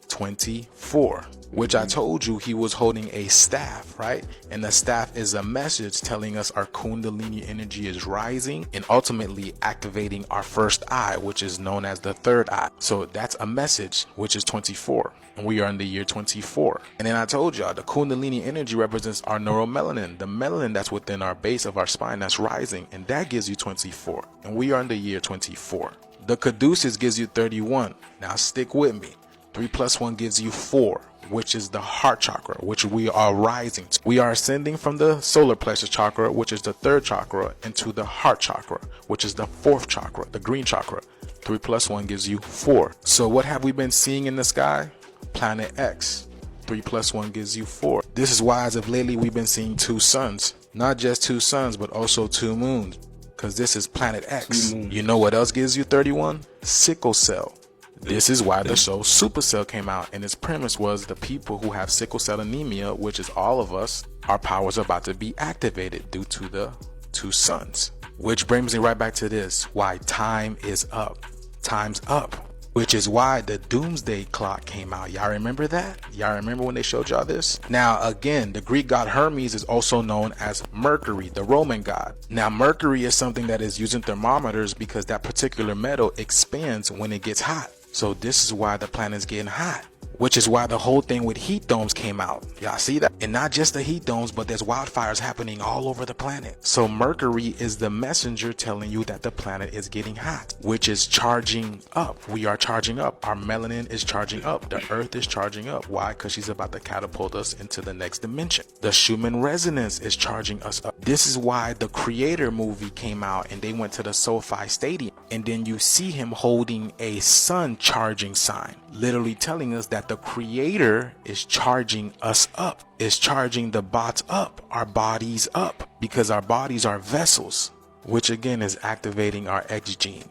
24. Which I told you he was holding a staff, right? And the staff is a message telling us our Kundalini energy is rising and ultimately activating our first eye, which is known as the third eye. So that's a message, which is 24. And we are in the year 24. And then I told y'all the Kundalini energy represents our neuromelanin, the melanin that's within our base of our spine that's rising, and that gives you 24. And we are in the year 24. The caduceus gives you 31. Now stick with me. 3 plus 1 gives you 4, which is the heart chakra, which we are rising to. We are ascending from the solar plexus chakra, which is the third chakra, into the heart chakra, which is the fourth chakra, the green chakra. 3 plus 1 gives you 4. So what have we been seeing in the sky? Planet X. 3 plus 1 gives you 4. This is why as of lately we've been seeing 2 suns. Not just 2 suns, but also 2 moons. Because this is Planet X. You know what else gives you 31? Sickle cell. This is why the show Supercell came out, and its premise was the people who have sickle cell anemia, which is all of us, our powers are about to be activated due to the 2 suns. Which brings me right back to this, why time is up. Time's up. Which is why the doomsday clock came out. Y'all remember that? Y'all remember when they showed y'all this? Now again, the Greek god Hermes is also known as Mercury, the Roman god. Now Mercury is something that is using thermometers because that particular metal expands when it gets hot. So this is why the planet's getting hot, which is why the whole thing with heat domes came out. Y'all see that? And not just the heat domes, but there's wildfires happening all over the planet. So Mercury is the messenger telling you that the planet is getting hot, which is charging up. We are charging up. Our melanin is charging up. The earth is charging up. Why? Because she's about to catapult us into the next dimension. The Schumann resonance is charging us up. This is why the Creator movie came out and they went to the SoFi Stadium. And then you see him holding a sun charging sign, literally telling us that the Creator is charging us up, is charging the bots up, our bodies up, because our bodies are vessels, which again is activating our X gene,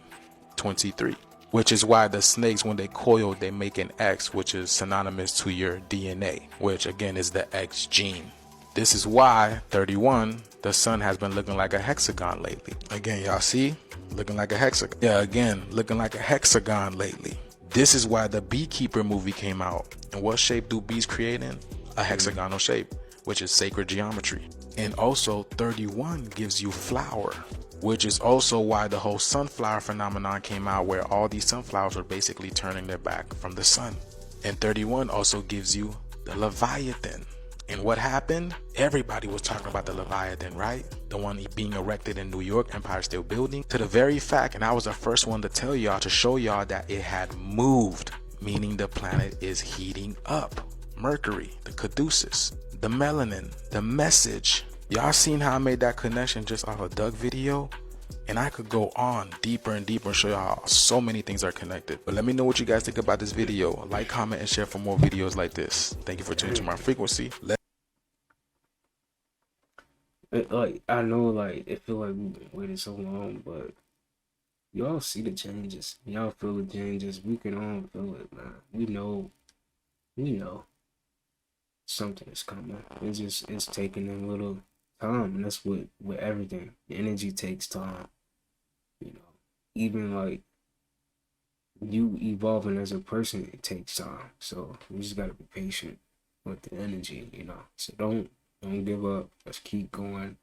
23, which is why the snakes, when they coil, they make an X, which is synonymous to your DNA, which again is the X gene. This is why 31, the sun has been looking like a hexagon lately. Again, y'all see? Looking like a hexagon. Yeah, again, looking like a hexagon lately. This is why the Beekeeper movie came out. And what shape do bees create in? A hexagonal shape, which is sacred geometry. And also 31 gives you flower, which is also why the whole sunflower phenomenon came out, where all these sunflowers are basically turning their back from the sun. And 31 also gives you the Leviathan. And what happened? Everybody was talking about the Leviathan, right? The one being erected in New York, Empire State Building. To the very fact, and I was the first one to tell y'all, to show y'all that it had moved, meaning the planet is heating up. Mercury, the caduceus, the melanin, the message. Y'all seen how I made that connection just off a Doug video? And I could go on deeper and deeper and show you how so many things are connected. But let me know what you guys think about this video. Like, comment, and share for more videos like this. Thank you for tuning to my frequency. Like, I know, like, it feel like we've been waiting so long, but y'all see the changes. Y'all feel the changes. We can all feel it, man. We know something is coming. It's taking a little time, and that's with everything. The energy takes time. You know, even like you evolving as a person, it takes time. So we just gotta be patient with the energy, you know. So don't give up. Let's keep going.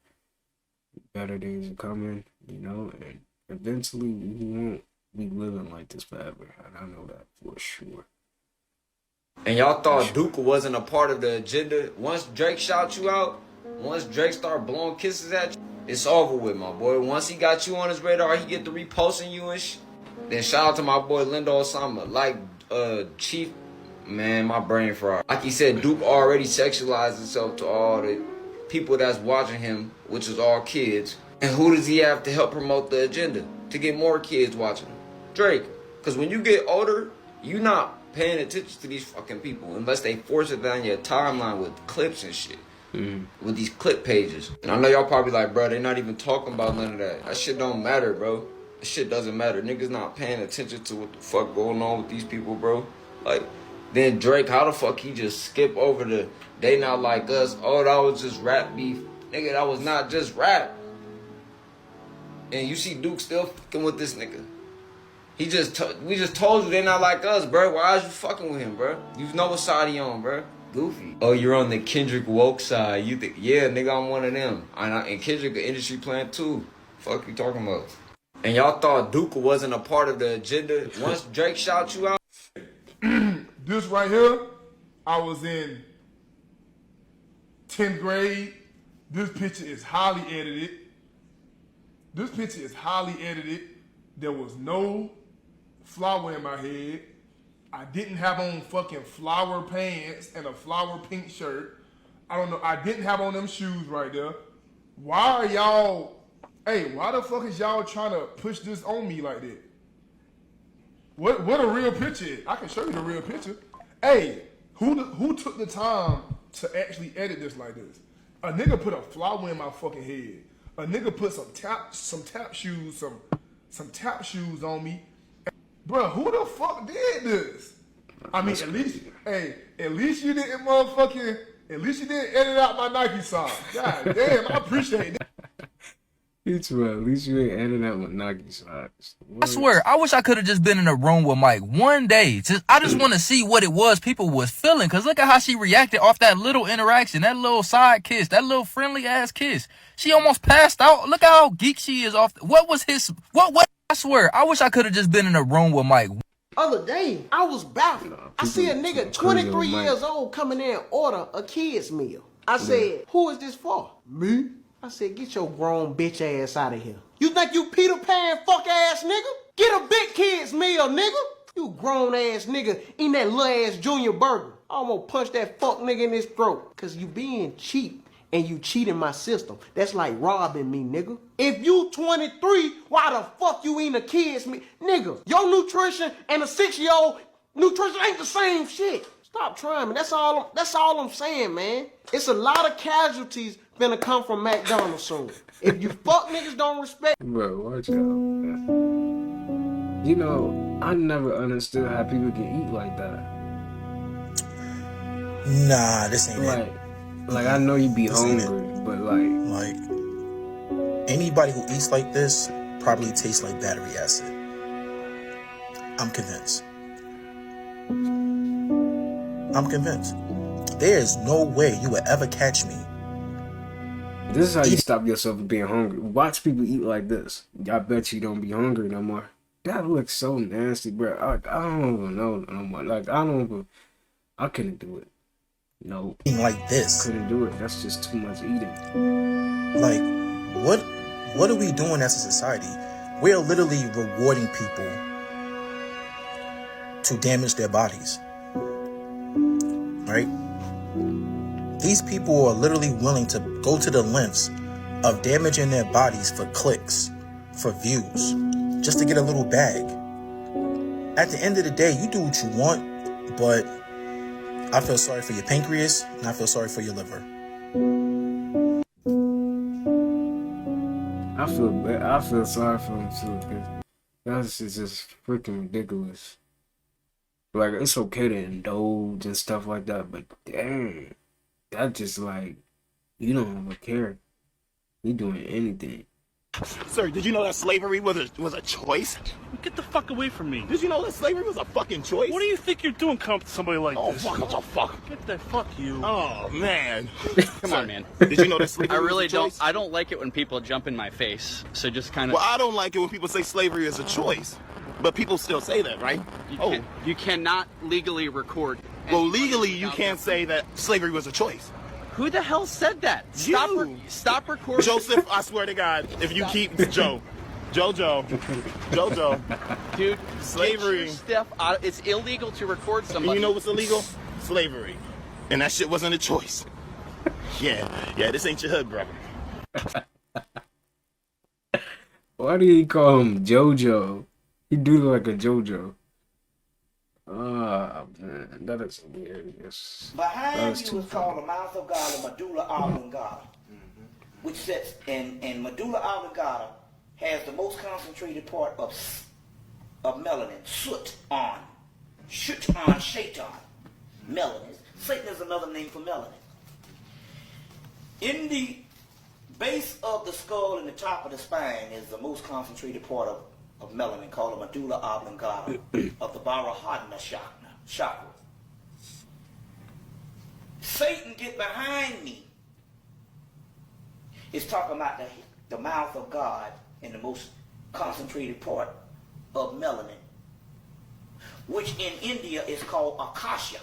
Better days are coming, you know, and eventually we won't be living like this forever. And I know that for sure. And y'all thought Duke wasn't a part of the agenda. Once Drake shout you out, once Drake start blowing kisses at you, it's over with, my boy. Once he got you on his radar, he get to reposting you and shit. Then shout out to my boy Lindo Osama. Like Chief, man, my brain fried. Like he said, Duke already sexualized himself to all the people that's watching him, which is all kids. And who does he have to help promote the agenda? To get more kids watching him? Drake. Because when you get older, you not paying attention to these fucking people unless they force it down your timeline with clips and shit. With these clip pages. And I know y'all probably like, bro, they not even talking about none of that. That shit don't matter, bro. That shit doesn't matter. Niggas not paying attention to what the fuck going on with these people, bro. Like, then Drake, how the fuck he just skip over the they not like us? Oh, that was just rap beef. Nigga, that was not just rap. And you see Duke still fucking with this nigga. We just told you they're not like us, bro. Why is you fucking with him, bro? You know what side he on, bro? Goofy. Oh, you're on the Kendrick woke side. You think, yeah, nigga, I'm one of them. And Kendrick an industry plant too. Fuck you talking about? And y'all thought Duke wasn't a part of the agenda once Drake shout you out? This right here, I was in 10th grade. This picture is highly edited. There was no flower in my head. I didn't have on fucking flower pants and a flower pink shirt. I don't know. I didn't have on them shoes right there. Why are y'all... Hey, why the fuck is y'all trying to push this on me like that? What a real picture is? I can show you the real picture. Hey, who took the time to actually edit this like this? A nigga put a flower in my fucking head. A nigga put some tap shoes on me. Bro, who the fuck did this? I mean, at least you didn't edit out my Nike socks. God damn, I appreciate that. At least you ain't editing out my Nike socks. I swear, I wish I could have just been in a room with Mike one day. I just want to see what it was people was feeling. Cause look at how she reacted off that little interaction, that little side kiss, that little friendly ass kiss. She almost passed out. Look at how geek she is off. What? I swear, I wish I could have just been in a room with Mike. Other day, I was baffled. I see a nigga 23 years old coming in and order a kid's meal. I said, who is this for? Me? I said, get your grown bitch ass out of here. You think you Peter Pan fuck ass nigga? Get a big kid's meal, nigga. You grown ass nigga eating that little ass junior burger. I'm gonna punch that fuck nigga in his throat. Cause you being cheap and you cheating my system. That's like robbing me, nigga. If you 23, why the fuck you eating a kid's meal? Nigga, your nutrition and a 6-year-old nutrition ain't the same shit. Stop trying me. That's all I'm saying, man. It's a lot of casualties finna come from McDonald's soon. If you fuck niggas don't respect... Bro, watch out. You know, I never understood how people can eat like that. Nah, this ain't it. Like, I know you be hungry, but like... Anybody who eats like this probably tastes like battery acid. I'm convinced. There is no way you would ever catch me. This is how you stop yourself from being hungry. Watch people eat like this. I bet you don't be hungry no more. That looks so nasty, bro. I don't even know no more. Like, I couldn't do it. No. Eating like this. Couldn't do it. That's just too much eating. Like, what are we doing as a society? We're literally rewarding people to damage their bodies. Right? These people are literally willing to go to the lengths of damaging their bodies for clicks, for views, just to get a little bag. At the end of the day, you do what you want, but I feel sorry for your pancreas and I feel sorry for your liver. I feel sorry for him too, because that's just freaking ridiculous. Like, it's okay to indulge and stuff like that, but damn, that just like, you don't ever care. You doing anything. Sir, did you know that slavery was a choice? Get the fuck away from me. Did you know that slavery was a fucking choice? What do you think you're doing coming to somebody like this? Oh, fuck. Get the fuck you. Oh, man. Come on, man. Did you know that slavery I really was a choice? don't. I don't like it when people jump in my face. So just kind of. Well, I don't like it when people say slavery is a choice. But people still say that, right? You cannot legally record. Well, legally, you can't say that slavery was a choice. Who the hell said that? Stop recording. Joseph, I swear to God, if you keep Jojo, dude, slavery. Stuff. It's illegal to record somebody. And you know what's illegal? Slavery, and that shit wasn't a choice. Yeah, this ain't your hood, brother. Why do you call him JoJo? He do look like a JoJo. Man, that is hilarious. Behind you is called the mouth of God, the medulla oblongata, which sits in medulla oblongata has the most concentrated part of melanin, shaitan, melanin. Satan is another name for melanin. In the base of the skull and the top of the spine is the most concentrated part of melanin called the medulla oblongata of the Barahadna chakra. Satan get behind me. It's talking about the mouth of God in the most concentrated part of melanin, which in India is called akasha,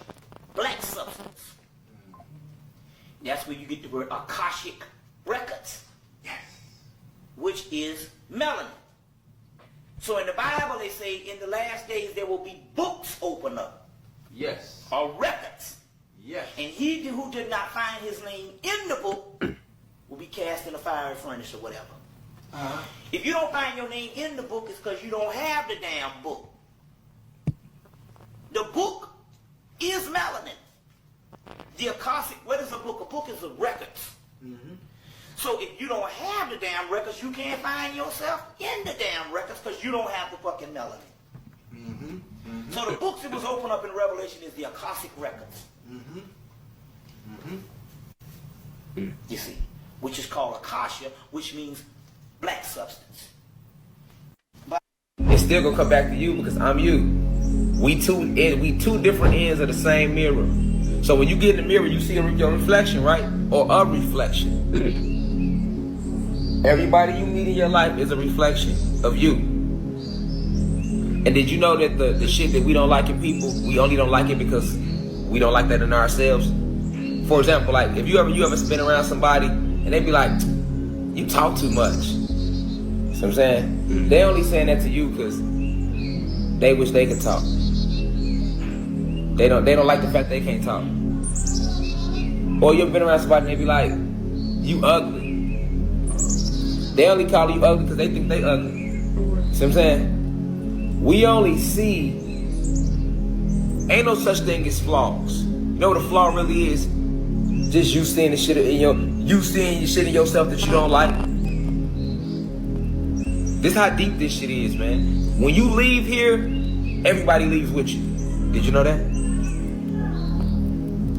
black substance. That's where you get the word akashic records, which is melanin. So in the Bible they say in the last days there will be books open up. Yes. Or records. Yes. And he who did not find his name in the book will be cast in a fiery furnace or whatever. If you don't find your name in the book, it's because you don't have the damn book. The book is melanin. The akashic, what is a book? A book is a records. So if you don't have the damn records, you can't find yourself in the damn records because you don't have the fucking melanin. So the books that was opened up in Revelation is the akashic records. You see, which is called akasha, which means black substance. It's still gonna come back to you because I'm you. We two different ends of the same mirror. So when you get in the mirror, you see your reflection, right? Or a reflection. Everybody you meet in your life is a reflection of you. And did you know that the shit that we don't like in people, we only don't like it because we don't like that in ourselves? For example, like if you ever been around somebody and they be like, you talk too much. See what I'm saying? They only saying that to you because they wish they could talk. They don't like the fact they can't talk. Or you ever been around somebody and they be like, you ugly. They only call you ugly because they think they ugly. See what I'm saying? We only see, ain't no such thing as flaws. You know what a flaw really is? Just you seeing the shit in yourself that you don't like. This how deep this shit is, man. When you leave here, everybody leaves with you. Did you know that?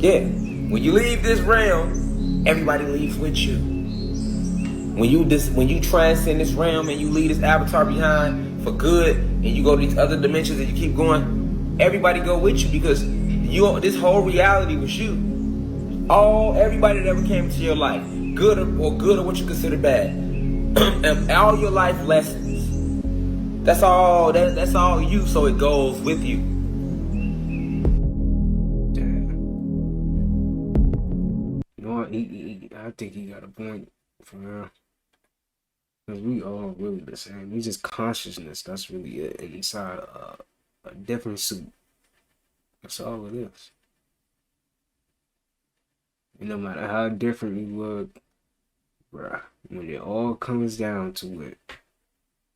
Yeah. When you leave this realm, everybody leaves with you. When you transcend this realm and you leave this avatar behind for good, and you go to these other dimensions and you keep going, everybody go with you because this whole reality was you. Everybody that ever came into your life, good or what you consider bad, and all your life lessons. That's all you. So it goes with you. I think he got a point for real. Because we all really the same. We just consciousness. That's really it. Inside a different suit. That's all it is. And no matter how different we look, bruh, when it all comes down to it,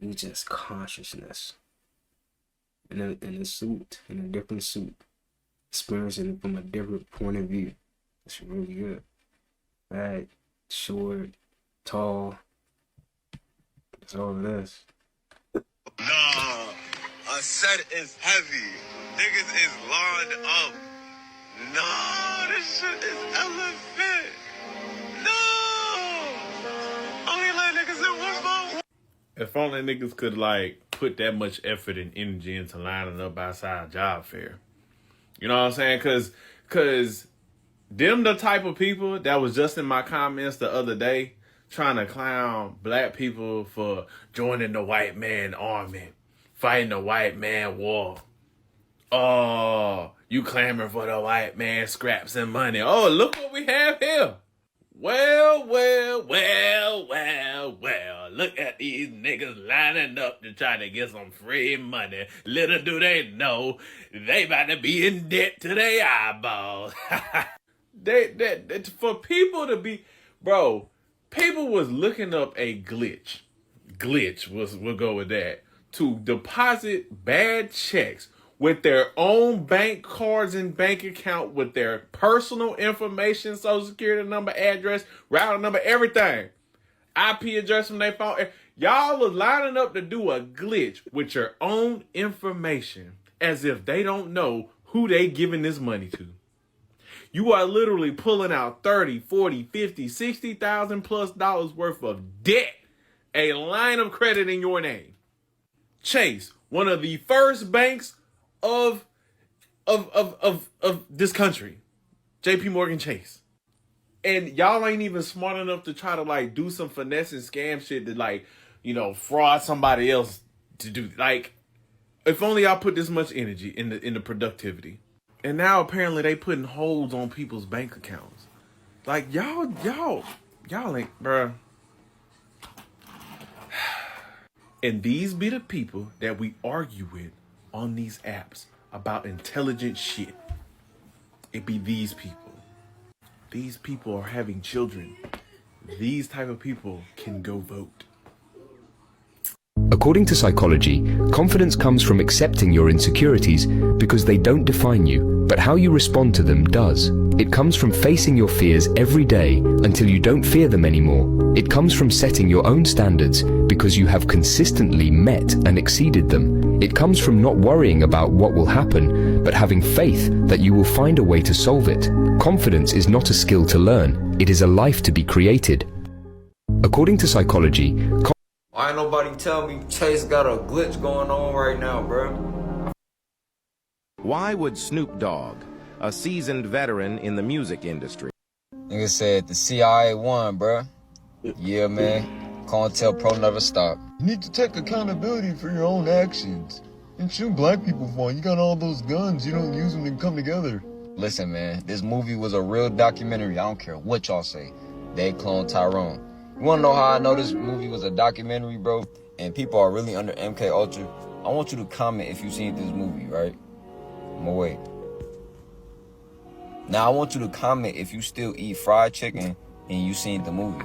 we just consciousness. In a suit, in a different suit. Experiencing it from a different point of view. It's really good. Fat, short, tall. That's all it is. Nah, I said it's heavy. Niggas is lined up. No, this shit is elephant. No! Only like niggas in one phone. If only niggas could like put that much effort and energy into lining up outside job fair. You know what I'm saying? Cause them the type of people that was just in my comments the other day trying to clown black people for joining the white man army, fighting the white man war. Oh, you clamoring for the white man scraps and money. Oh, look what we have here. Well, look at these niggas lining up to try to get some free money. Little do they know, they about to be in debt to their eyeballs. For people to be, bro, people was looking up a glitch. We'll go with that. To deposit bad checks with their own bank cards and bank account with their personal information, social security number, address, routing number, everything. IP address from their phone. Y'all was lining up to do a glitch with your own information as if they don't know who they giving this money to. You are literally pulling out 30, 40, 50, 60,000 plus dollars worth of debt, a line of credit in your name, Chase, one of the first banks of this country. JP Morgan Chase. And y'all ain't even smart enough to try to like do some finesse and scam shit to like, you know, fraud somebody else to do. Like, if only y'all put this much energy in the productivity. And now apparently they putting holds on people's bank accounts. Like y'all ain't, bruh. And these be the people that we argue with on these apps about intelligent shit. It be these people. These people are having children. These type of people can go vote. According to psychology, confidence comes from accepting your insecurities because they don't define you, but how you respond to them does. It comes from facing your fears every day until you don't fear them anymore. It comes from setting your own standards because you have consistently met and exceeded them. It comes from not worrying about what will happen, but having faith that you will find a way to solve it. Confidence is not a skill to learn, it is a life to be created. According to psychology, why ain't nobody tell me Chase got a glitch going on right now, bro? Why would Snoop Dogg, a seasoned veteran in the music industry? Nigga said the CIA won, bro. Yeah, man. COINTELPRO never stop. You need to take accountability for your own actions. And shoot black people for it. You got all those guns, you don't use them to come together. Listen, man, this movie was a real documentary. I don't care what y'all say. They cloned Tyrone. You wanna know how I know this movie was a documentary, bro? And people are really under MK Ultra? I want you to comment if you seen this movie, right? I'ma wait. Now I want you to comment if you still eat fried chicken and you seen the movie.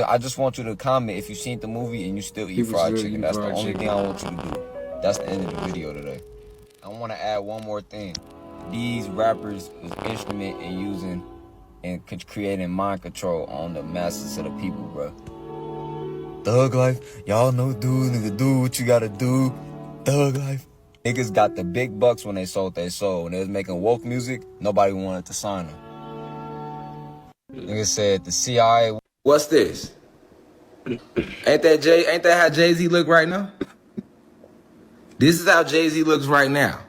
I just want you to comment if you seen the movie and you still eat fried chicken. That's the only thing I want you to do. That's the end of the video today. I want to add one more thing. These rappers is instrument in using and creating mind control on the masses of the people, bro. Thug life, y'all know, dude, nigga, do what you gotta do. Thug life. Niggas got the big bucks when they sold their soul. When they was making woke music, nobody wanted to sign them. Niggas said the CIA. What's this? Ain't that how Jay-Z look right now? This is how Jay-Z looks right now.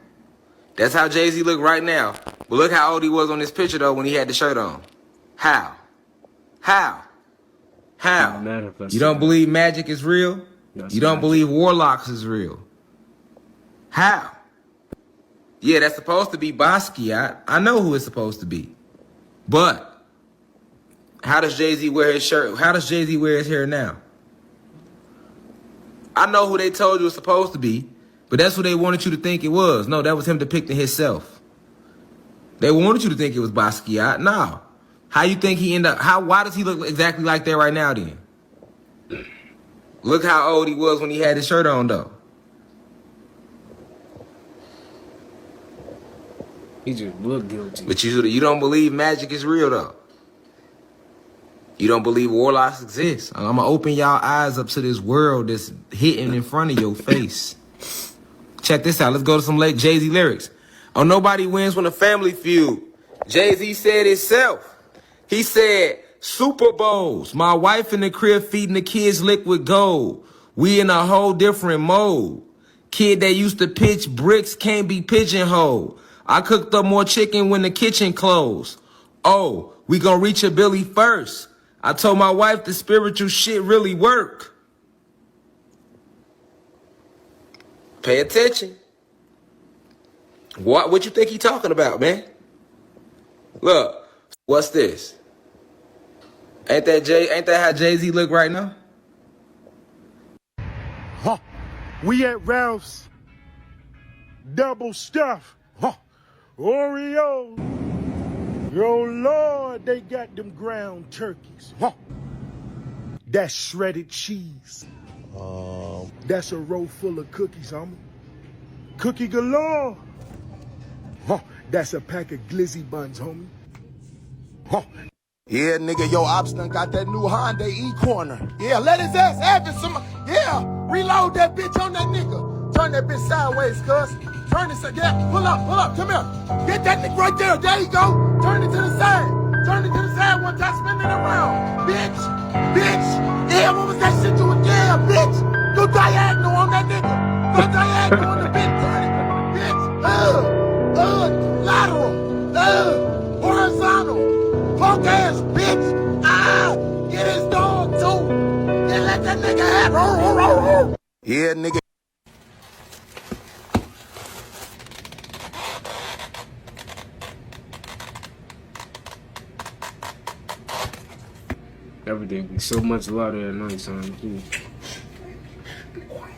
That's how Jay-Z look right now. But look how old he was on this picture, though, when he had the shirt on. How? How? You don't believe magic is real? You don't believe warlocks is real? How? Yeah, that's supposed to be Basquiat. I know who it's supposed to be. But how does Jay-Z wear his shirt? How does Jay-Z wear his hair now? I know who they told you it was supposed to be, but that's who they wanted you to think it was. No, that was him depicting himself. They wanted you to think it was Basquiat. No. How you think he ended up? Why does he look exactly like that right now then? Look how old he was when he had his shirt on, though. He just looked guilty. But you don't believe magic is real, though. You don't believe warlocks exist. I'm gonna open y'all eyes up to this world that's hitting in front of your face. Check this out. Let's go to some late Jay-Z lyrics. Oh, nobody wins when a family feud. Jay-Z said himself. He said, Super Bowls. My wife in the crib feeding the kids liquid gold. We in a whole different mode. Kid that used to pitch bricks can't be pigeonholed. I cooked up more chicken when the kitchen closed. Oh, we gonna reach a Billy first. I told my wife the spiritual shit really work. Pay attention. What you think he talking about, man? Look, what's this? Ain't that how Jay-Z look right now? Huh. We at Ralph's. Double stuff. Huh. Oreo. Oh Lord, they got them ground turkeys. Huh. That's shredded cheese. That's a roll full of cookies, homie. Cookie galore. Huh. That's a pack of glizzy buns, homie. Huh. Yeah, nigga, yo, Ops done got that new Honda E-Corner. Yeah, let his ass have it. Yeah, reload that bitch on that nigga. Turn that bitch sideways, cuz. Turn it, yeah, pull up, come here. Get that nigga right there, there you go. Turn it to the side. Turn it to the side one time, spin it around. Bitch. Yeah, what was that shit you was? Yeah, bitch. You diagonal on that nigga. let that nigga have. Yeah, nigga. Everything be so much louder at nighttime too. Be quiet.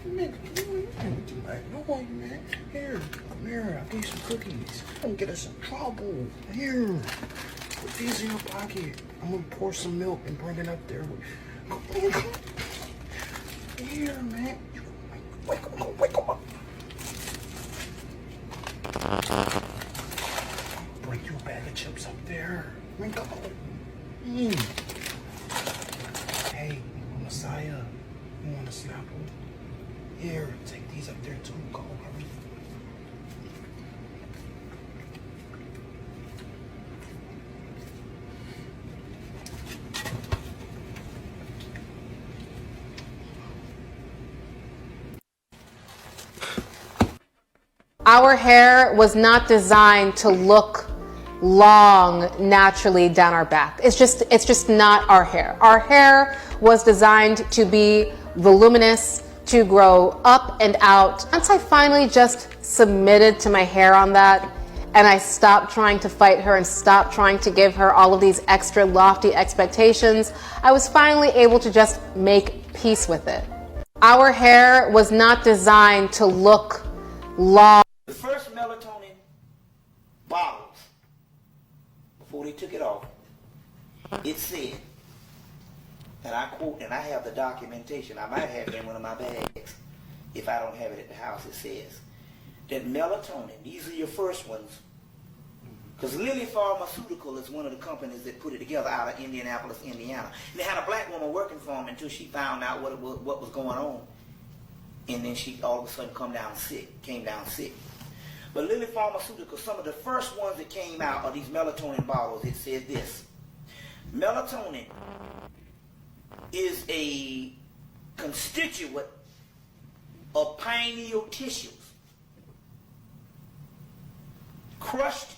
Nigga, you ain't too much. No way, man. Here, come here. I'll get you some cookies. Don't get us in trouble. Here. Put these in your pocket. I'm gonna pour some milk and bring it up there. Come on. Here, man. Wake up, wake up. Bring you a bag of chips up there. Wake up. Hey, Messiah, you want a Snapple? Here, take these up there too. Go, hurry. Our hair was not designed to look long naturally down our back. It's just not our hair. Our hair was designed to be voluminous, to grow up and out. Once I finally just submitted to my hair on that, and I stopped trying to fight her and stopped trying to give her all of these extra lofty expectations, I was finally able to just make peace with it. Our hair was not designed to look long. The first melatonin bottles, before they took it off, it said, and I quote, and I have the documentation, I might have it in one of my bags, if I don't have it at the house, it says, that melatonin, these are your first ones, because Lilly Pharmaceutical is one of the companies that put it together out of Indianapolis, Indiana. And they had a black woman working for them until she found out what was going on. And then she all of a sudden came down sick. But Lilly Pharmaceutical, some of the first ones that came out are these melatonin bottles. It said this: melatonin is a constituent of pineal tissues. Crushed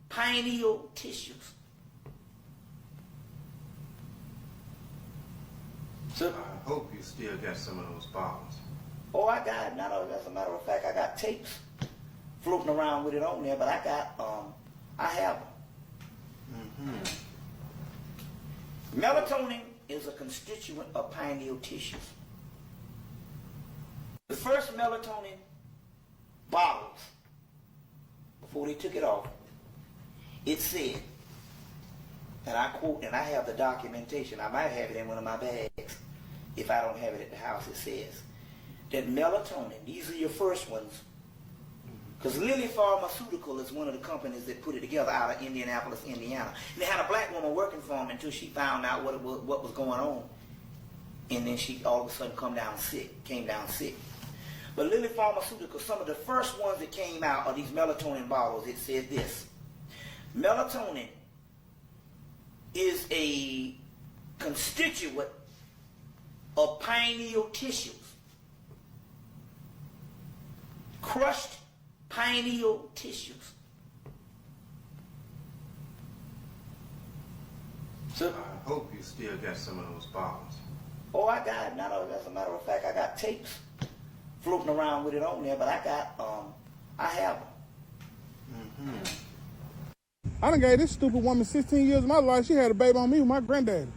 pineal tissues. So, I hope you still got some of those bottles. Oh, I got it. As a matter of fact, I got tapes floating around with it on there, but I have them. Melatonin is a constituent of pineal tissues. The first melatonin bottles, before they took it off, it said, and I quote, and I have the documentation, I might have it in one of my bags, if I don't have it at the house, it says, that melatonin, these are your first ones, because Lilly Pharmaceutical is one of the companies that put it together out of Indianapolis, Indiana. And they had a black woman working for them until she found out what was going on. And then she all of a sudden came down sick. But Lilly Pharmaceutical, some of the first ones that came out are these melatonin bottles. It said this: melatonin is a constituent of pineal tissues. Crushed pineal tissues. So, I hope you still got some of those bottles. Oh, I got it. As a matter of fact, I got tapes floating around with it on there, but I have them. I done gave this stupid woman 16 years of my life. She had a baby on me with my granddaddy.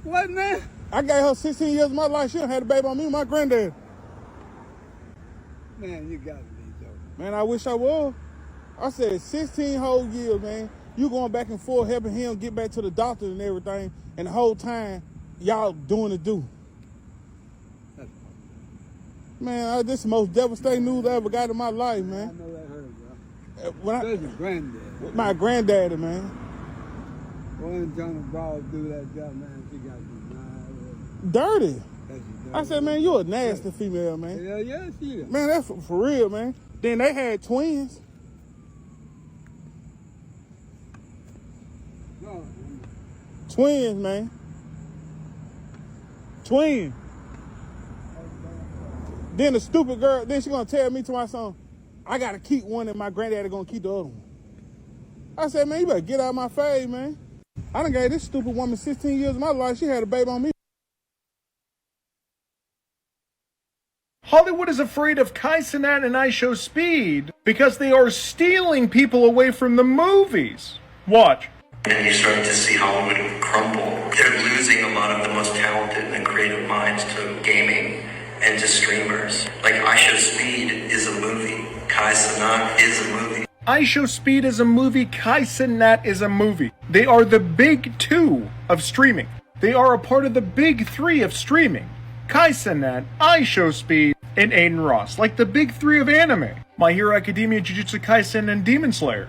What, man? I gave her 16 years of my life. She done had a baby on me with my granddaddy. Man, you gotta be joking. Man, I wish I was. I said 16 whole years, man. You going back and forth helping him get back to the doctor and everything, and the whole time, y'all doing the do. Man, this is the most devastating news I ever got in my life, man. I know that hurt, bro. When Especially granddad. My granddaddy, man. When John Brown do that job, man, she got to be mad. Dirty. I said, man, you a nasty female, man. Yeah, she is. Man, that's for real, man. Then they had twins. No. Twins, man. Twin. Then the stupid girl, then she gonna tell me to my son, I gotta keep one and my granddaddy gonna keep the other one. I said, man, you better get out of my face, man. I done gave this stupid woman 16 years of my life. She had a baby on me. Hollywood is afraid of Kai Cenat and IShowSpeed because they are stealing people away from the movies. Watch. And you start to see Hollywood crumble. They're losing a lot of the most talented and creative minds to gaming and to streamers. Like IShowSpeed is a movie. Kai Cenat is a movie. IShowSpeed is a movie. Kai Cenat is a movie. They are the big two of streaming. They are a part of the big three of streaming. Kai Cenat, IShowSpeed, and Aiden Ross, like the big three of anime. My Hero Academia, Jujutsu Kaisen, and Demon Slayer.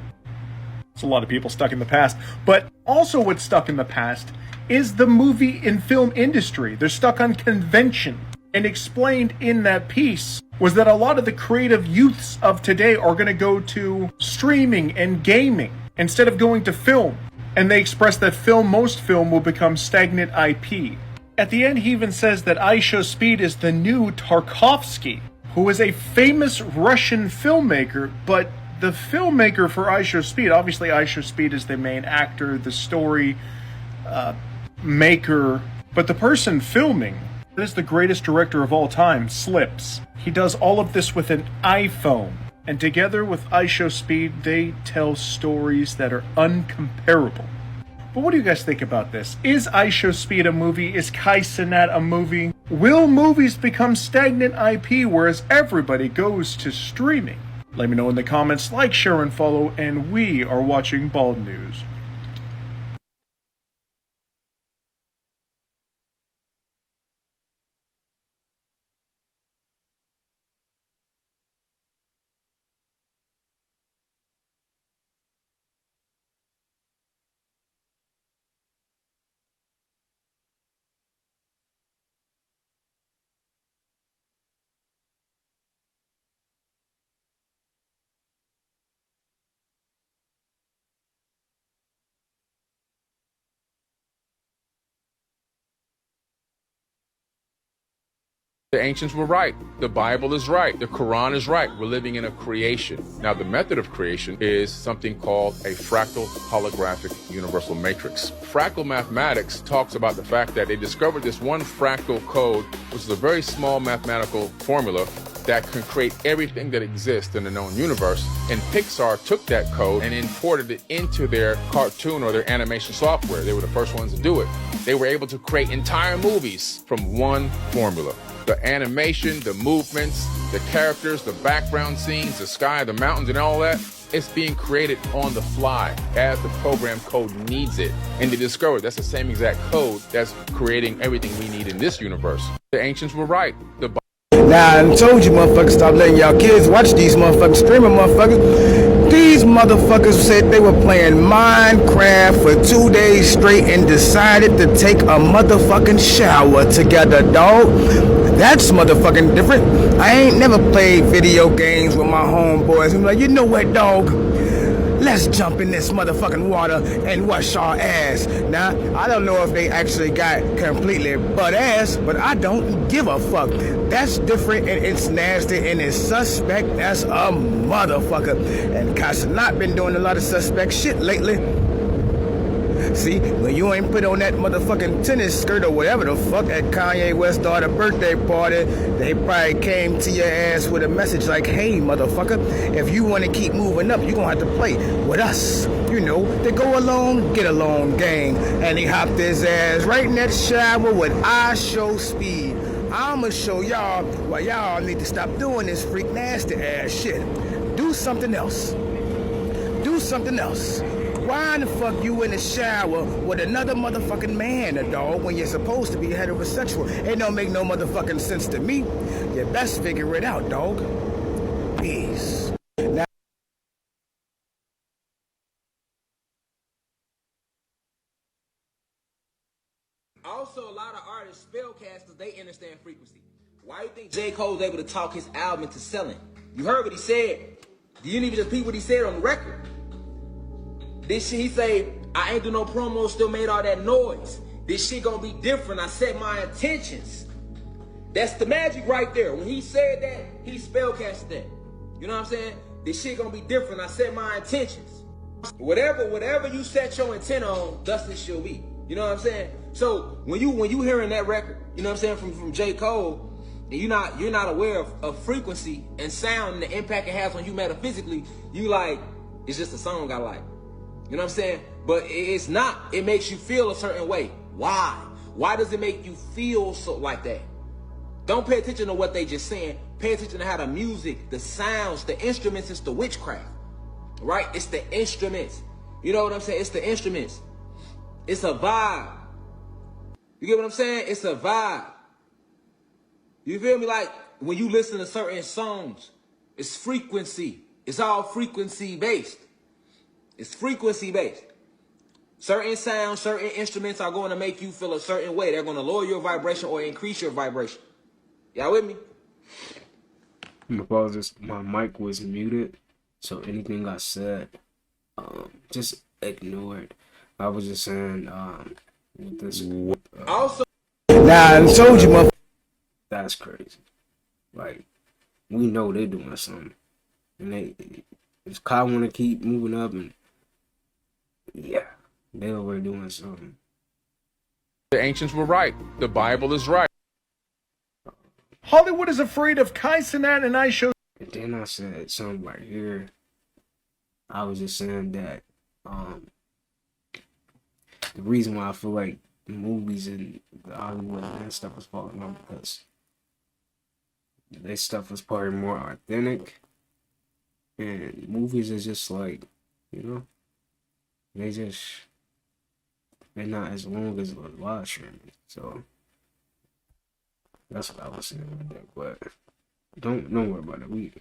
It's a lot of people stuck in the past, but also what's stuck in the past is the movie and film industry. They're stuck on convention. And explained in that piece was that a lot of the creative youths of today are going to go to streaming and gaming instead of going to film. And they expressed that most film will become stagnant IP. At the end, he even says that IShowSpeed is the new Tarkovsky, who is a famous Russian filmmaker, but the filmmaker for IShowSpeed, obviously IShowSpeed is the main actor, the story maker, but the person filming, that is the greatest director of all time, slips. He does all of this with an iPhone, and together with IShowSpeed, they tell stories that are uncomparable. But what do you guys think about this? Is IShowSpeed a movie? Is Kai Cenat a movie? Will movies become stagnant IP whereas everybody goes to streaming? Let me know in the comments, like, share, and follow, and we are watching Bald News. The ancients were right. The Bible is right. The Quran is right. We're living in a creation. Now, the method of creation is something called a fractal holographic universal matrix. Fractal mathematics talks about the fact that they discovered this one fractal code, which is a very small mathematical formula that can create everything that exists in the known universe. And Pixar took that code and imported it into their cartoon or their animation software. They were the first ones to do it. They were able to create entire movies from one formula. The animation, the movements, the characters, the background scenes, the sky, the mountains, and all that, it's being created on the fly as the program code needs it. And they discovered that's the same exact code that's creating everything we need in this universe. The ancients were right. Now, I told you motherfuckers stop letting y'all kids watch these motherfucking streaming motherfuckers. These motherfuckers said they were playing Minecraft for 2 days straight and decided to take a motherfucking shower together, dog. That's motherfucking different. I ain't never played video games with my homeboys. I'm like, you know what, dog? Let's jump in this motherfucking water and wash our ass. Now, I don't know if they actually got completely butt ass, but I don't give a fuck. That's different and it's nasty and it's suspect as a motherfucker. And Kai Cenat been doing a lot of suspect shit lately. See, when you ain't put on that motherfucking tennis skirt or whatever the fuck at Kanye West's daughter's birthday party, they probably came to your ass with a message like, hey, motherfucker, if you want to keep moving up, you're going to have to play with us. You know, the go along, get along gang. And he hopped his ass right in that shower with IShowSpeed. I'ma show y'all why y'all need to stop doing this freak nasty ass shit. Do something else. Do something else. Why the fuck you in the shower with another motherfucking man, a dog, when you're supposed to be heterosexual? It don't make no motherfucking sense to me. You best figure it out, dog. Peace. Now also, a lot of artists spellcast because they understand frequency. Why do you think J. Cole's able to talk his album into selling? You heard what he said. You didn't even just repeat what he said on the record. This shit, he say, I ain't do no promo, still made all that noise. This shit gonna be different. I set my intentions. That's the magic right there. When he said that, he spellcasted that. You know what I'm saying? This shit gonna be different. I set my intentions. Whatever you set your intent on, thus it shall be. You know what I'm saying? So when you hearing that record, you know what I'm saying, from J. Cole, and you're not aware of frequency and sound and the impact it has on you metaphysically, you like, it's just a song I like. You know what I'm saying? But it's not. It makes you feel a certain way. Why? Why does it make you feel so like that? Don't pay attention to what they just saying. Pay attention to how the music, the sounds, the instruments, it's the witchcraft. Right? It's the instruments. You know what I'm saying? It's the instruments. It's a vibe. You get what I'm saying? It's a vibe. You feel me? Like when you listen to certain songs, it's frequency. It's all frequency based. It's frequency based. Certain sounds, certain instruments are going to make you feel a certain way. They're going to lower your vibration or increase your vibration. Y'all with me? My mic was muted, so anything I said, just ignore it. I was just saying, with this. Also, nah, I told you, motherfucker. That's crazy. Like, we know they're doing something, and if Kyle want to keep moving up, and yeah, they already doing something. The ancients were right. The Bible is right. Hollywood is afraid of Kai Cenat and I show. And then I said something right here. I was just saying that the reason why I feel like the movies and the Hollywood and stuff was falling off because their stuff was probably more authentic, and movies are just like, you know, they're not as long as live streaming. So that's what I was saying with that. But don't worry about it. We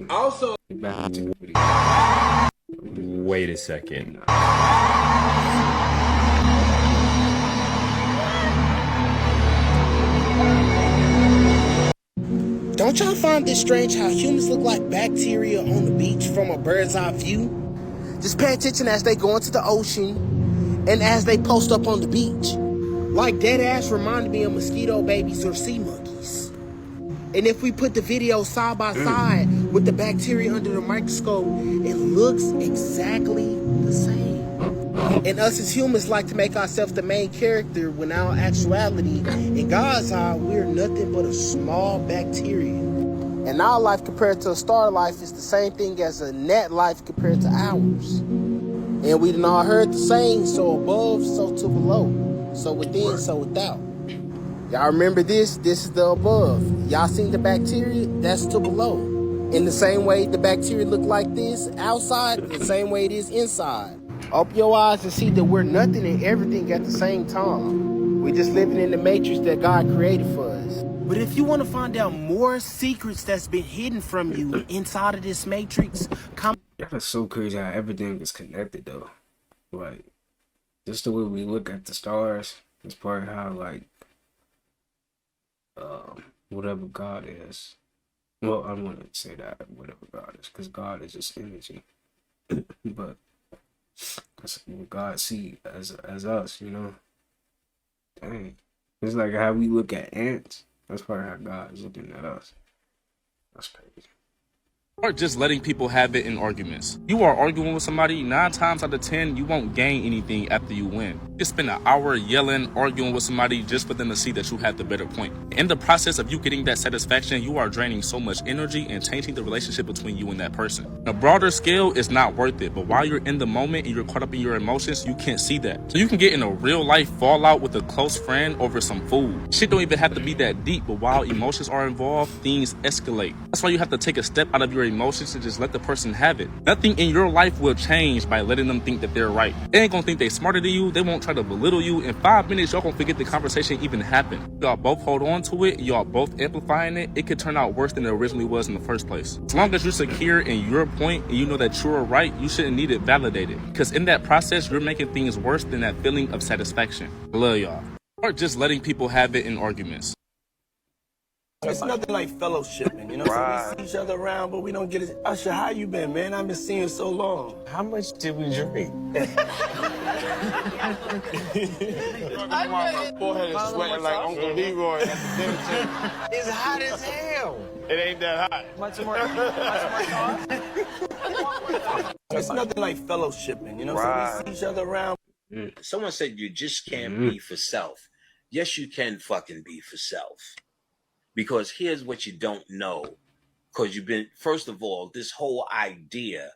also get back into the video. Wait a second. Don't y'all find this strange how humans look like bacteria on the beach from a bird's eye view? Just pay attention as they go into the ocean and as they post up on the beach. Like dead ass reminded me of mosquito babies or sea monkeys. And if we put the video side by side with the bacteria under the microscope, it looks exactly the same. And us as humans like to make ourselves the main character when our actuality, in God's eye, we're nothing but a small bacteria. And our life compared to a star life is the same thing as a net life compared to ours. And we done all heard the saying, so above, so to below. So within, so without. Y'all remember this? This is the above. Y'all seen the bacteria? That's to below. In the same way the bacteria look like this outside, the same way it is inside. Open your eyes and see that we're nothing and everything at the same time. We're just living in the matrix that God created for us. But if you want to find out more secrets that's been hidden from you inside of this matrix, come. That's so crazy how everything is connected though. Like, just the way we look at the stars is part of how, like, whatever God is. Well, I don't want to say that, whatever God is, because God is just energy. But that's what God see as us, you know. Dang. It's like how we look at ants. That's part of how God is looking at us. That's crazy. Or just letting people have it in arguments. You are arguing with somebody, 9 times out of 10, you won't gain anything after you win. You spend an hour yelling, arguing with somebody just for them to see that you had the better point. In the process of you getting that satisfaction, you are draining so much energy and changing the relationship between you and that person. On a broader scale, it's not worth it, but while you're in the moment and you're caught up in your emotions, you can't see that. So you can get in a real life fallout with a close friend over some food. Shit don't even have to be that deep, but while emotions are involved, things escalate. That's why you have to take a step out of your emotions and just let the person have it. Nothing in your life will change by letting them think that they're right. They ain't gonna think they smarter than you. They won't try to belittle you. In 5 minutes, y'all gonna forget the conversation even happened. Y'all both hold on to it. Y'all both amplifying it. It could turn out worse than it originally was in the first place. As long as you're secure in your point and you know that you're right, you shouldn't need it validated. Because in that process, you're making things worse than that feeling of satisfaction. I love y'all. Or just letting people have it in arguments. It's nothing like fellowshipping, you know? So we see each other around, but we don't get it. Usher, how you been, man? I've been seeing you so long. How much did we drink? My forehead is sweating like Uncle Leroy at the dinner table. It's hot as hell. It ain't that hot. Much more sauce? It's nothing like fellowshipping, you know, so we see each other around. Someone said you just can't be for self. Yes, you can fucking be for self. Because here's what you don't know. Because you've been, first of all, this whole idea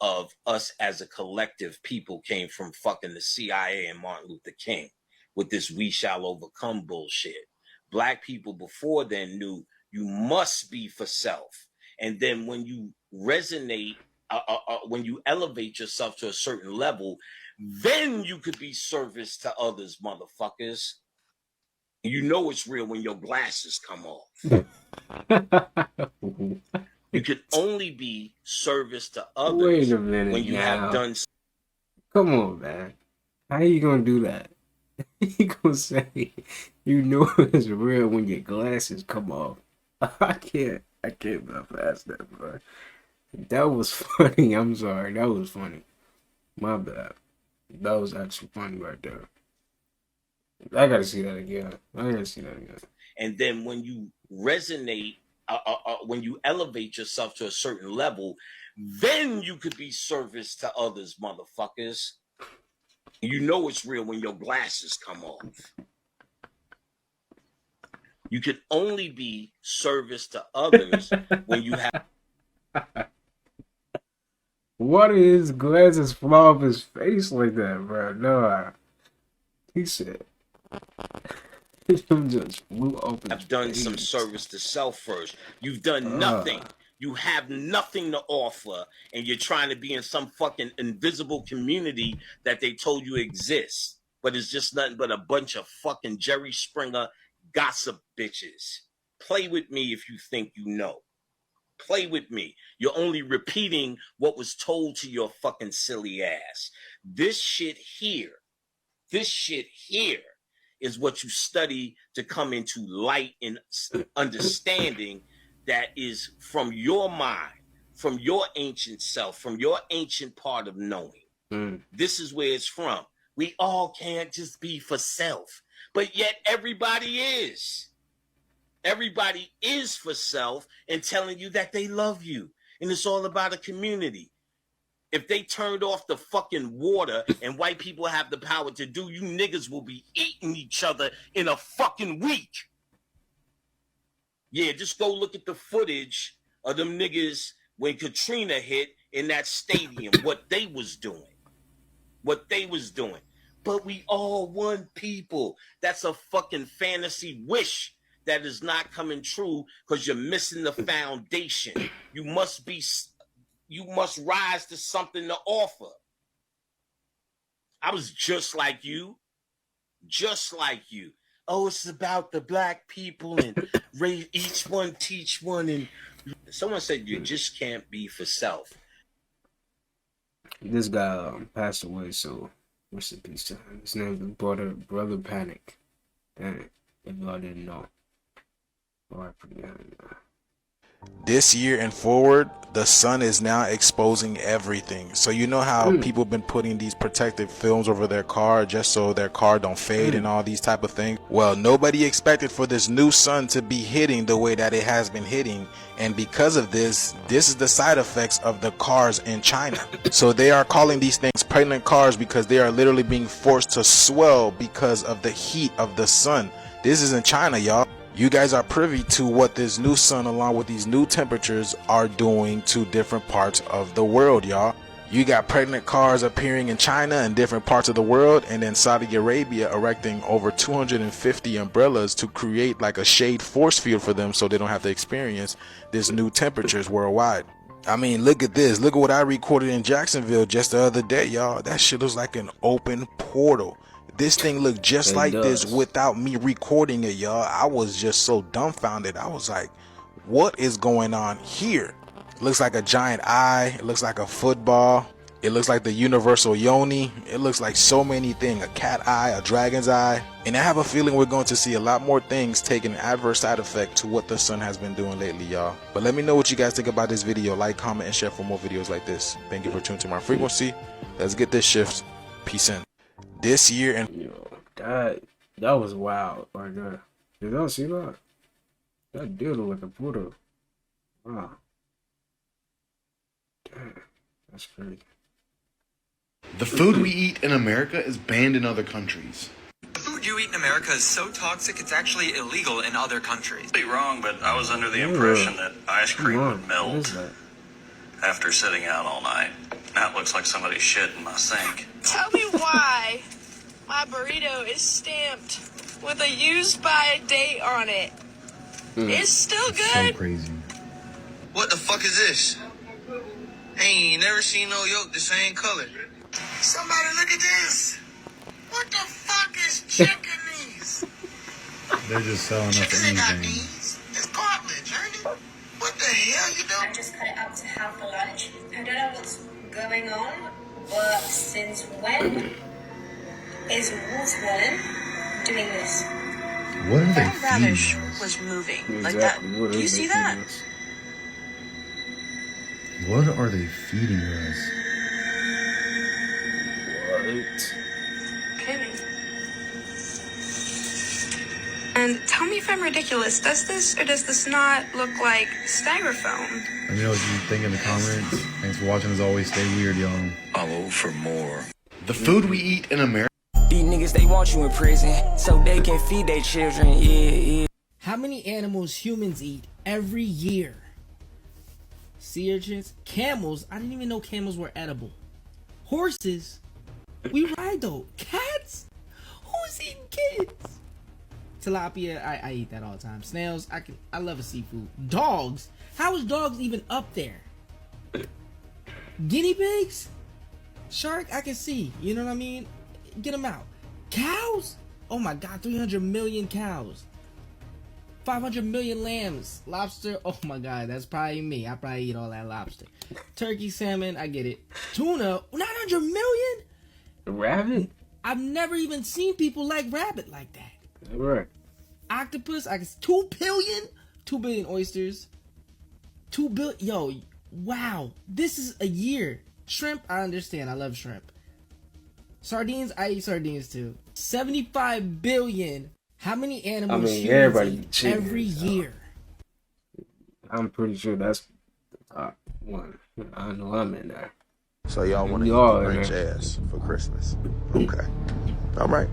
of us as a collective people came from fucking the CIA and Martin Luther King with this "we shall overcome" bullshit. Black people before then knew you must be for self. And then when you resonate, when you elevate yourself to a certain level, then you could be service to others, motherfuckers. You know it's real when your glasses come off. You can only be service to others. Wait a minute when you have done. Come on, man. How you gonna do that? You gonna say you know it's real when your glasses come off? I can't bypass that, bro. That was funny. I'm sorry. That was funny. My bad. That was actually funny right there. I gotta see that again. And then when you resonate, when you elevate yourself to a certain level, then you could be service to others, motherfuckers. You know it's real when your glasses come off. You can only be service to others when you have. Why did his glasses fall off his face like that, bro? No, he said. I've done some service to self first. You've done nothing. You have nothing to offer, and you're trying to be in some fucking invisible community that they told you exists, but it's just nothing but a bunch of fucking Jerry Springer gossip bitches. Play with me if you think you know. Play with me. You're only repeating what was told to your fucking silly ass. This shit here is what you study to come into light and understanding that is from your mind, from your ancient self, from your ancient part of knowing. This is where it's from. We all can't just be for self, but yet everybody is. Everybody is for self and telling you that they love you. And it's all about a community. If they turned off the fucking water and white people have the power to do, you niggas will be eating each other in a fucking week. Yeah, just go look at the footage of them niggas when Katrina hit in that stadium, what they was doing. But we all one people. That's a fucking fantasy wish that is not coming true because you're missing the foundation. You must rise to something to offer. I was just like you. Oh, it's about the black people and raise each one, teach one. And someone said you just can't be for self. This guy passed away, so rest in peace to him. His name is Brother Panic. And if y'all didn't know. Alright, pretty good. This year and forward, the sun is now exposing everything. So you know how people been putting these protective films over their car just so their car don't fade and all these type of things? Well, nobody expected for this new sun to be hitting the way that it has been hitting. And because of this is the side effects of the cars in China. So they are calling these things pregnant cars because they are literally being forced to swell because of the heat of the sun. This is in China, y'all. You guys are privy to what this new sun along with these new temperatures are doing to different parts of the world, y'all. You got pregnant cars appearing in China and different parts of the world, and then Saudi Arabia erecting over 250 umbrellas to create like a shade force field for them so they don't have to experience this new temperatures worldwide. I mean, look at this. Look at what I recorded in Jacksonville just the other day, y'all. That shit looks like an open portal. This thing looked just like this without me recording it, y'all. I was just so dumbfounded. I was like, what is going on here? It looks like a giant eye. It looks like a football. It looks like the universal yoni. It looks like so many things. A cat eye, a dragon's eye. And I have a feeling we're going to see a lot more things taking an adverse side effect to what the sun has been doing lately, y'all. But let me know what you guys think about this video. Like, comment, and share for more videos like this. Thank you for tuning to my frequency. Let's get this shift. Peace in. This year and that was wild right there. Did y'all see that? That did look like a Buddha. Wow. Damn. That's crazy. The food we eat in America is banned in other countries. The food you eat in America is so toxic it's actually illegal in other countries. Be wrong, but I was under the impression that ice cream would melt after sitting out all night. Now it looks like somebody shit in my sink. Tell me why my burrito is stamped with a used by date on it. It's still good. So crazy. What the fuck is this? Hey, ain't never seen no yolk the same color. Somebody look at this. What the fuck is chicken knees? They're just selling us anything. It's cartilage, ain't it? What the hell you doing? I just cut it up to have for lunch. I don't know what's going on, but since when is watermelon doing this? What are they That radish feeding us? was moving like that. Do you see that? What are they feeding us? What? Kidding. And tell me if I'm ridiculous. Does this or does this not look like styrofoam? Let me know what you think in the comments. Thanks for watching. As always, stay weird, y'all. I'll for more. The food we eat in America. These niggas, they want you in prison so they can feed their children, yeah. How many animals humans eat every year? Sea urchins, camels, I didn't even know camels were edible. Horses, we ride though. Cats? Who's eating kids? Tilapia, I eat that all the time. Snails, I love a seafood. Dogs, how is dogs even up there? Guinea pigs? Shark, I can see, you know what I mean? Get them out. Cows? Oh my god, 300 million cows. 500 million lambs. Lobster, oh my god, that's probably me. I probably eat all that lobster. Turkey, salmon, I get it. Tuna, 900 million? Rabbit? I've never even seen people like rabbit like that. Right. Octopus, I guess 2 billion? 2 billion oysters. 2 billion, yo, wow. This is a year. Shrimp, I understand, I love shrimp. Sardines, I eat sardines too. 75 billion. How many animals humans eat every year? I'm pretty sure that's the top one. I know I'm in there. So y'all want to eat the Grinch ass for Christmas? Okay. All right.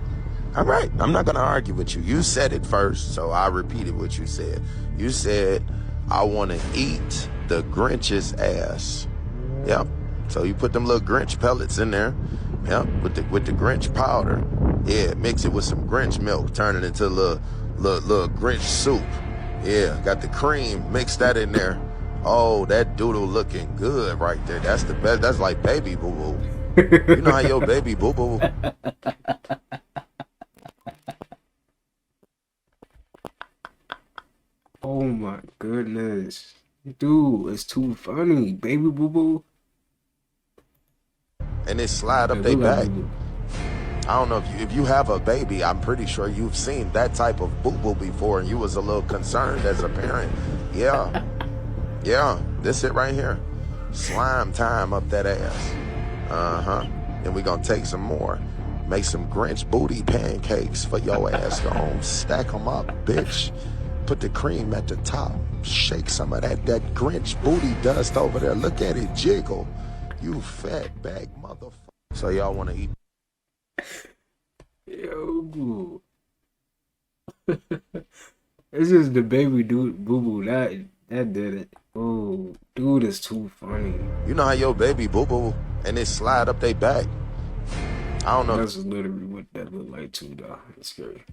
All right. I'm not going to argue with you. You said it first, so I repeated what you said. You said, I want to eat the Grinch's ass. Yep. So you put them little Grinch pellets in there. Yep. With the Grinch powder. Yeah. Mix it with some Grinch milk. Turn it into a little Grinch soup. Yeah. Got the cream. Mix that in there. Oh, that doodle looking good right there. That's the best. That's like baby boo-boo. You know how your baby boo-boo. Oh my goodness. Dude, it's too funny. Baby boo-boo. And it slide up their back. I don't know if you have a baby, I'm pretty sure you've seen that type of boo-boo before and you was a little concerned as a parent. Yeah. Yeah, this it right here. Slime time up that ass. Uh-huh. And we gonna take some more. Make some Grinch booty pancakes for your ass home. Stack them up, bitch. Put the cream at the top. Shake some of that Grinch booty dust over there. Look at it jiggle. You fat bag motherfucker. So y'all want to eat? Yo. It's just the baby dude boo-boo. That did it. Oh, dude, is too funny. You know how your baby boo-boo and it slide up their back? I don't know. That's literally what that looked like too, though. It's scary.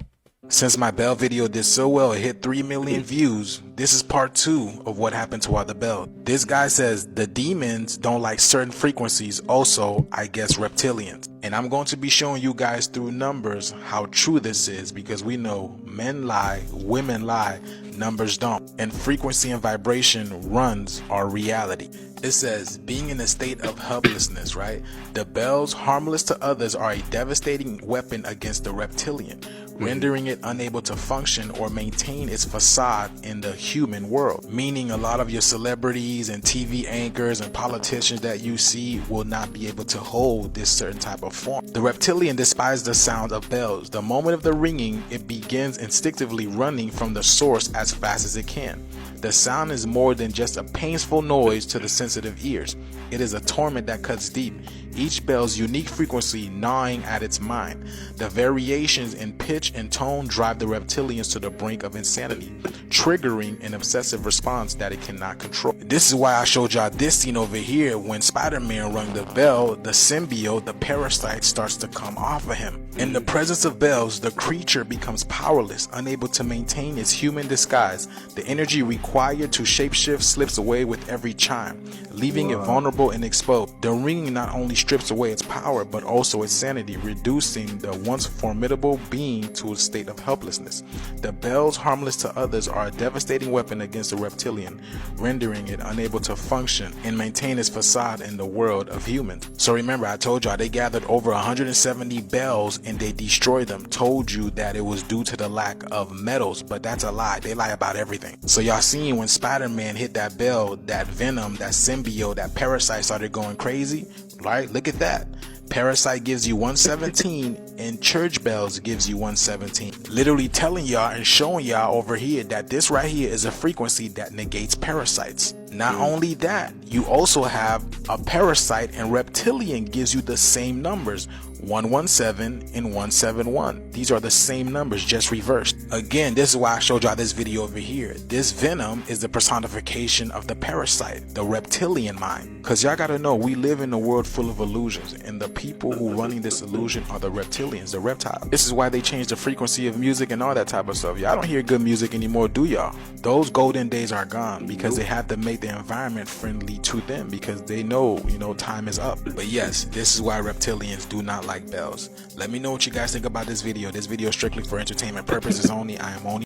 Since my bell video did so well, it hit 3 million views. This is part 2 of what happened to the bell. This guy says the demons don't like certain frequencies, also, I guess, reptilians. And I'm going to be showing you guys through numbers how true this is, because we know men lie, women lie, numbers don't. And frequency and vibration runs our reality. It says, being in a state of helplessness, right? The bells, harmless to others, are a devastating weapon against the reptilian, rendering it unable to function or maintain its facade in the human world. Meaning a lot of your celebrities and TV anchors and politicians that you see will not be able to hold this certain type of form. The reptilian despises the sound of bells. The moment of the ringing, it begins instinctively running from the source as fast as it can. The sound is more than just a painful noise to the sensitive ears. It is a torment that cuts deep, each bell's unique frequency gnawing at its mind. The variations in pitch and tone drive the reptilians to the brink of insanity, triggering an obsessive response that it cannot control. This is why I showed y'all this scene over here. When Spider-Man rung the bell, the symbiote, the parasite, starts to come off of him. In the presence of bells, the creature becomes powerless, unable to maintain its human disguise. The energy required to shapeshift slips away with every chime, leaving it vulnerable and exposed. The ringing not only strips away its power, but also its sanity, reducing the once formidable being to a state of helplessness. The bells, harmless to others, are a devastating weapon against the reptilian, rendering it unable to function and maintain its facade in the world of humans. So remember, I told y'all they gathered over 170 bells and they destroyed them. Told you that it was due to the lack of metals, but that's a lie. They lie about everything. So y'all seen when Spider-Man hit that bell, that venom, that symbiote, that parasite started going crazy, right? Look at that. Parasite gives you 117 and church bells gives you 117. Literally telling y'all and showing y'all over here that this right here is a frequency that negates parasites. Not only that, you also have a parasite and reptilian gives you the same numbers, 117 and 171. These are the same numbers, just reversed. Again, this is why I showed y'all this video over here. This venom is the personification of the parasite, the reptilian mind. Cause y'all gotta know, we live in a world full of illusions, and the people who running this illusion are the reptilians, the reptiles. This is why they changed the frequency of music and all that type of stuff. Y'all don't hear good music anymore, do y'all? Those golden days are gone because they have to make the environment friendly to them because they know, time is up. But yes, this is why reptilians do not like bells. Let me know what you guys think about this video. This video is strictly for entertainment purposes only. I am only.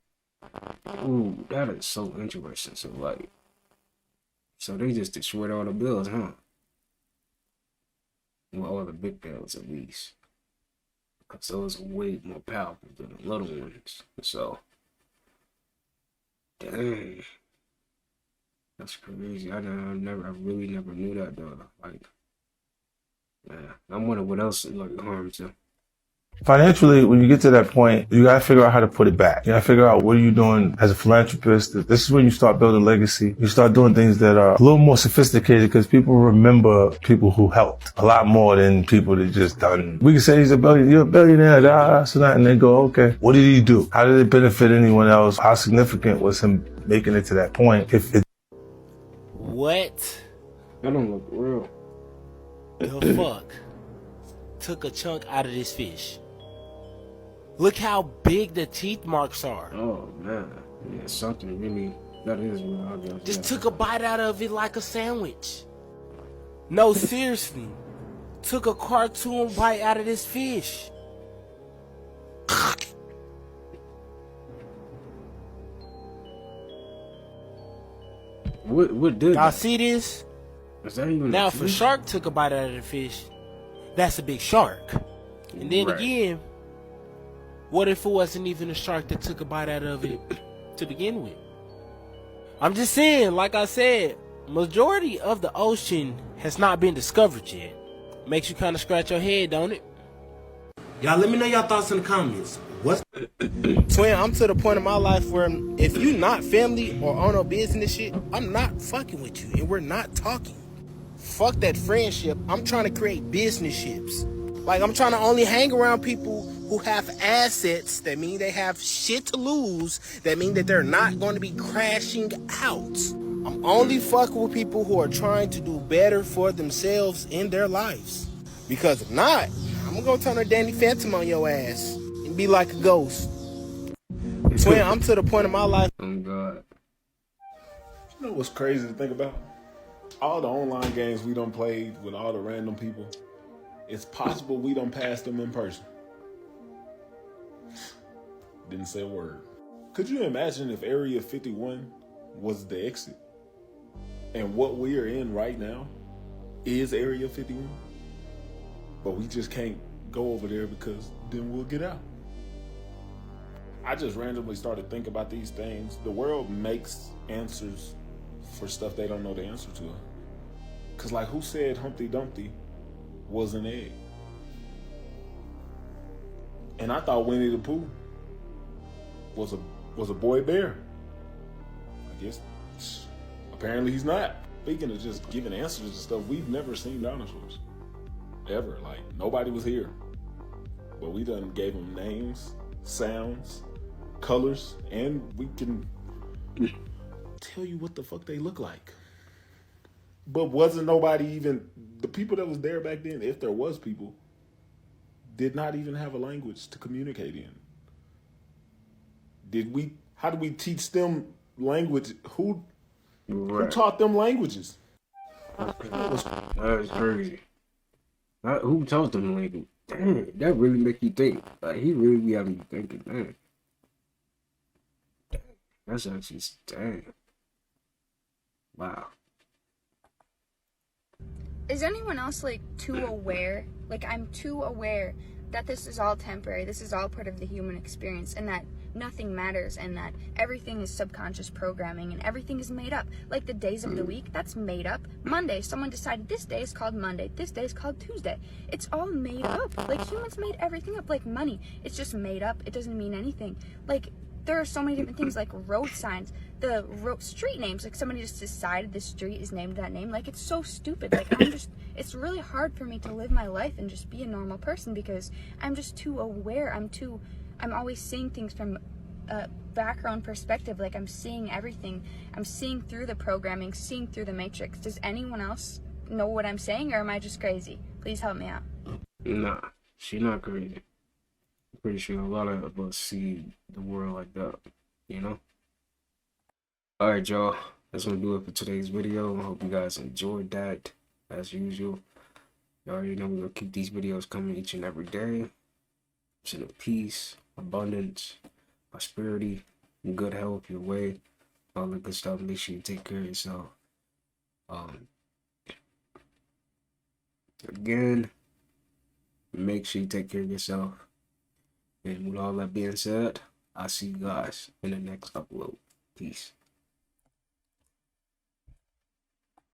Ooh, that is so interesting. So they just destroyed all the bells, huh? Well, all the big bells at least. Because those are way more powerful than the little ones. So, dang. That's crazy. I really never knew that though. Man, I wonder what else harms them. Financially, when you get to that point, you gotta figure out how to put it back. You gotta figure out what are you doing as a philanthropist. This is when you start building legacy. You start doing things that are a little more sophisticated because people remember people who helped a lot more than people that just done. We can say you're a billionaire, so that, and they go, okay, what did he do? How did it benefit anyone else? How significant was him making it to that point? What? That don't look real. The fuck took a chunk out of this fish? Look how big the teeth marks are. Oh man, yeah, something really that is real. I guess. Just took a bite out of it like a sandwich. No, seriously, took a cartoon bite out of this fish. What did y'all see this? Is that even now? If a shark took a bite out of the fish, that's a big shark. And then again, what if it wasn't even a shark that took a bite out of it to begin with? I'm just saying, like I said, majority of the ocean has not been discovered yet. Makes you kind of scratch your head, don't it? Y'all let me know y'all thoughts in the comments. What's Twin, I'm to the point in my life where if you not family or on no business shit, I'm not fucking with you and we're not talking. Fuck that friendship. I'm trying to create business ships. Like, I'm trying to only hang around people who have assets. That mean they have shit to lose. That mean that they're not going to be crashing out. I'm only fucking with people who are trying to do better for themselves in their lives. Because if not, I'm going to turn a Danny Phantom on your ass and be like a ghost. Twin, I'm to the point in my life. Oh, God. You know what's crazy to think about? All the online games we done played with all the random people, it's possible we done passed them in person. Didn't say a word. Could you imagine if Area 51 was the exit? And what we are in right now is Area 51? But we just can't go over there because then we'll get out. I just randomly started thinking about these things. The world makes answers for stuff they don't know the answer to. Cause like, who said Humpty Dumpty was an egg? And I thought Winnie the Pooh was a boy bear. I guess Apparently he's not. Speaking of just giving answers to stuff, we've never seen dinosaurs. Ever. Like, nobody was here. But we done gave them names, sounds, colors, and we can tell you what the fuck they look like. But wasn't nobody even, the people that was there back then, if there was people, did not even have a language to communicate in. How did we teach them language? Who taught them languages? That's crazy. Who taught them language? Damn, that really make you think. Like, he really be having you thinking, man. That's actually, dang. Wow. Is anyone else like too aware? Like, I'm too aware that this is all temporary, this is all part of the human experience, and that nothing matters, and that everything is subconscious programming, and everything is made up. Like the days of the week, that's made up. Monday, someone decided this day is called Monday, this day is called Tuesday. It's all made up. Like, humans made everything up. Like money, it's just made up. It doesn't mean anything. Like, there are so many different things, like road signs, street names. Like, somebody just decided this street is named that name. Like, it's so stupid. Like, it's really hard for me to live my life and just be a normal person because I'm just too aware. I'm always seeing things from a background perspective. Like, I'm seeing everything. I'm seeing through the programming, seeing through the matrix. Does anyone else know what I'm saying, or am I just crazy? Please help me out. Nah, she not crazy. I'm pretty sure a lot of us see the world like that, you know? Alright, y'all. That's gonna do it for today's video. I hope you guys enjoyed that. As usual, you already know we're gonna keep these videos coming each and every day. Send peace, abundance, prosperity, good health your way, all the good stuff. Make sure you take care of yourself. Again, make sure you take care of yourself. And with all that being said, I'll see you guys in the next upload. Peace.